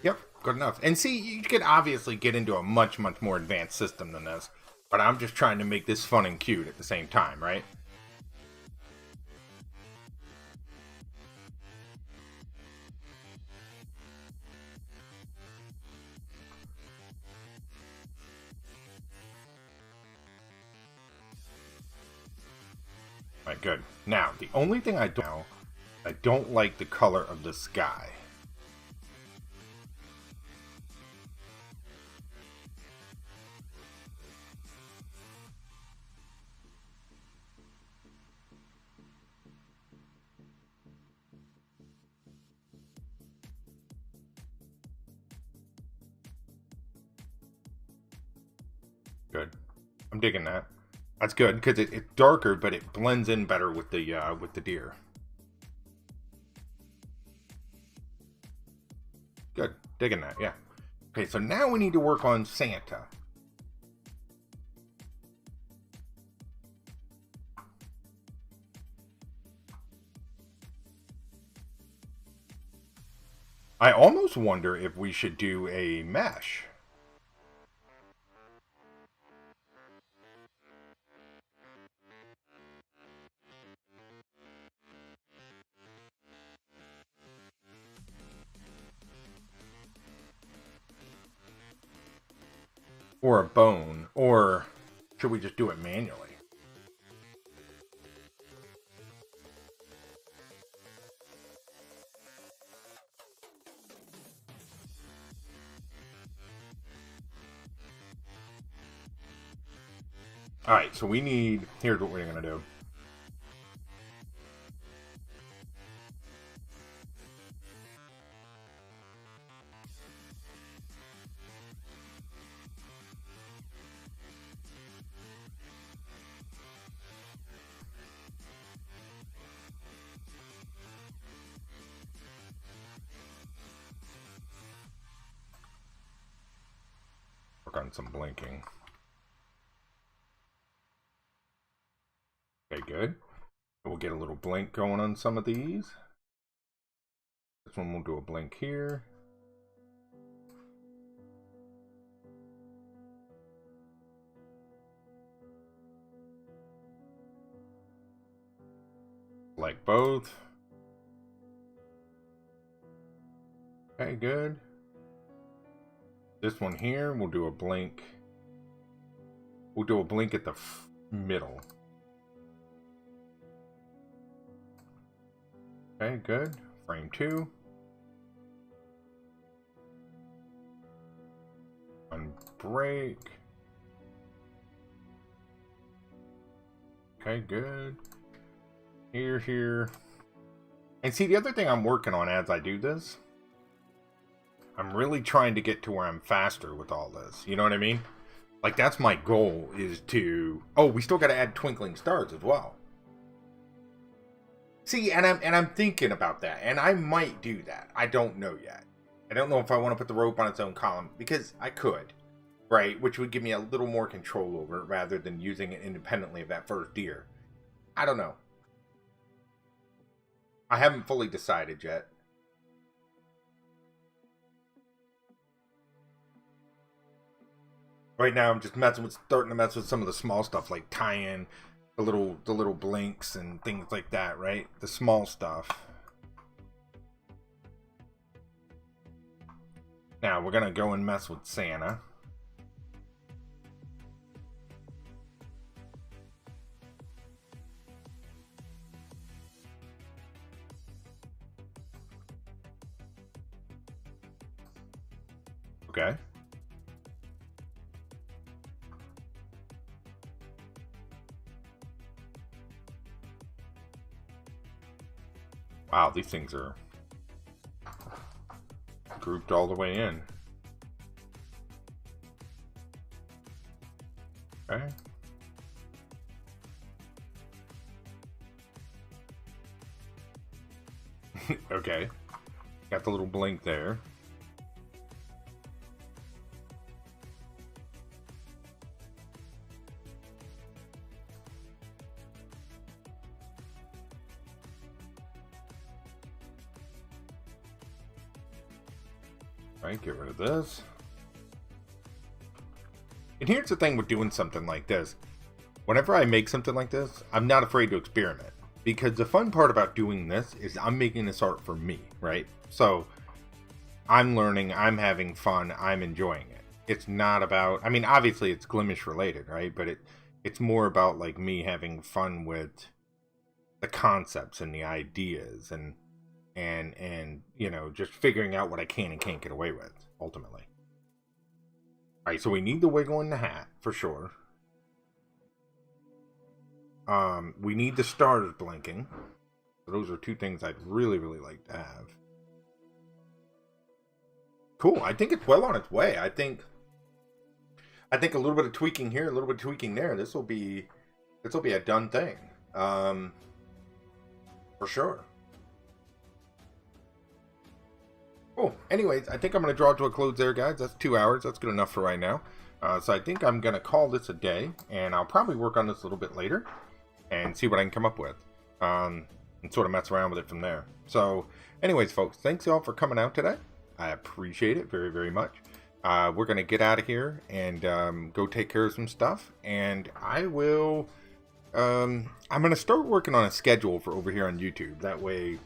Yep, good enough. And see, you could obviously get into a much, much more advanced system than this. But I'm just trying to make this fun and cute at the same time, right? All right, good. Now, the only thing I don't like the color of the sky. Good. I'm digging that. That's good because it's darker, but it blends in better with the deer. Good. Digging that. Yeah. Okay, so now we need to work on Santa. I almost wonder if we should do a mesh. Or a bone. Or should we just do it manually? Alright, so we need... Here's what we're going to do. Work on some blinking. Okay, good. We'll get a little blink going on some of these. This one we'll do a blink here. Like both. Okay, good. This one here, we'll do a blink. We'll do a blink at the middle. Okay, good. Frame 2. Unbreak. Okay, good. Here. And see, the other thing I'm working on as I do this, I'm really trying to get to where I'm faster with all this. You know what I mean? Like, that's my goal, is to... Oh, we still got to add twinkling stars as well. See, and I'm thinking about that, and I might do that. I don't know yet. I don't know if I want to put the rope on its own column, because I could, right? Which would give me a little more control over it, rather than using it independently of that first deer. I don't know. I haven't fully decided yet. Right now, I'm just starting to mess with some of the small stuff, like tying the little blinks and things like that, right? The small stuff. Now we're gonna go and mess with Santa. Okay. Wow, these things are grouped all the way in. Okay. Okay. Got the little blink there. Right, get rid of this. And here's the thing with doing something like this. Whenever I make something like this, I'm not afraid to experiment. Because the fun part about doing this is I'm making this art for me, right? So I'm learning, I'm having fun, I'm enjoying it. It's not about, I mean, obviously it's Glimish related, right? But it's more about like me having fun with the concepts and the ideas and you know, just figuring out what I can and can't get away with ultimately. All right, so we need the wiggle in the hat for sure. We need the stars blinking. So those are two things I'd really like to have. Cool. I think it's well on its way. I think a little bit of tweaking here, a little bit of tweaking there. This will be a done thing. For sure. Cool. Anyways, I think I'm going to draw it to a close there, guys. That's 2 hours. That's good enough for right now. So I think I'm going to call this a day, and I'll probably work on this a little bit later and see what I can come up with, and sort of mess around with it from there. So anyways, folks, thanks y'all for coming out today. I appreciate it very much. We're going to get out of here and go take care of some stuff, and I will I'm going to start working on a schedule for over here on YouTube. That way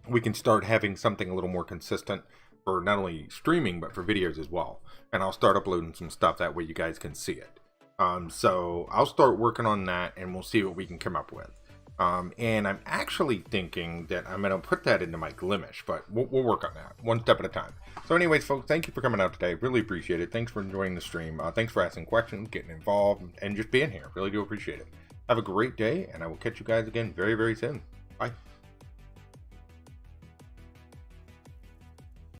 we can start having something a little more consistent for not only streaming but for videos as well, and I'll start uploading some stuff that way you guys can see it. So I'll start working on that, and we'll see what we can come up with. And I'm actually thinking that I'm going to put that into my Glimish, but we'll work on that one step at a time. So anyways, folks, thank you for coming out today. Really appreciate it. Thanks for enjoying the stream. Thanks for asking questions, getting involved, and just being here. Really do appreciate it. Have a great day, and I will catch you guys again very soon. Bye.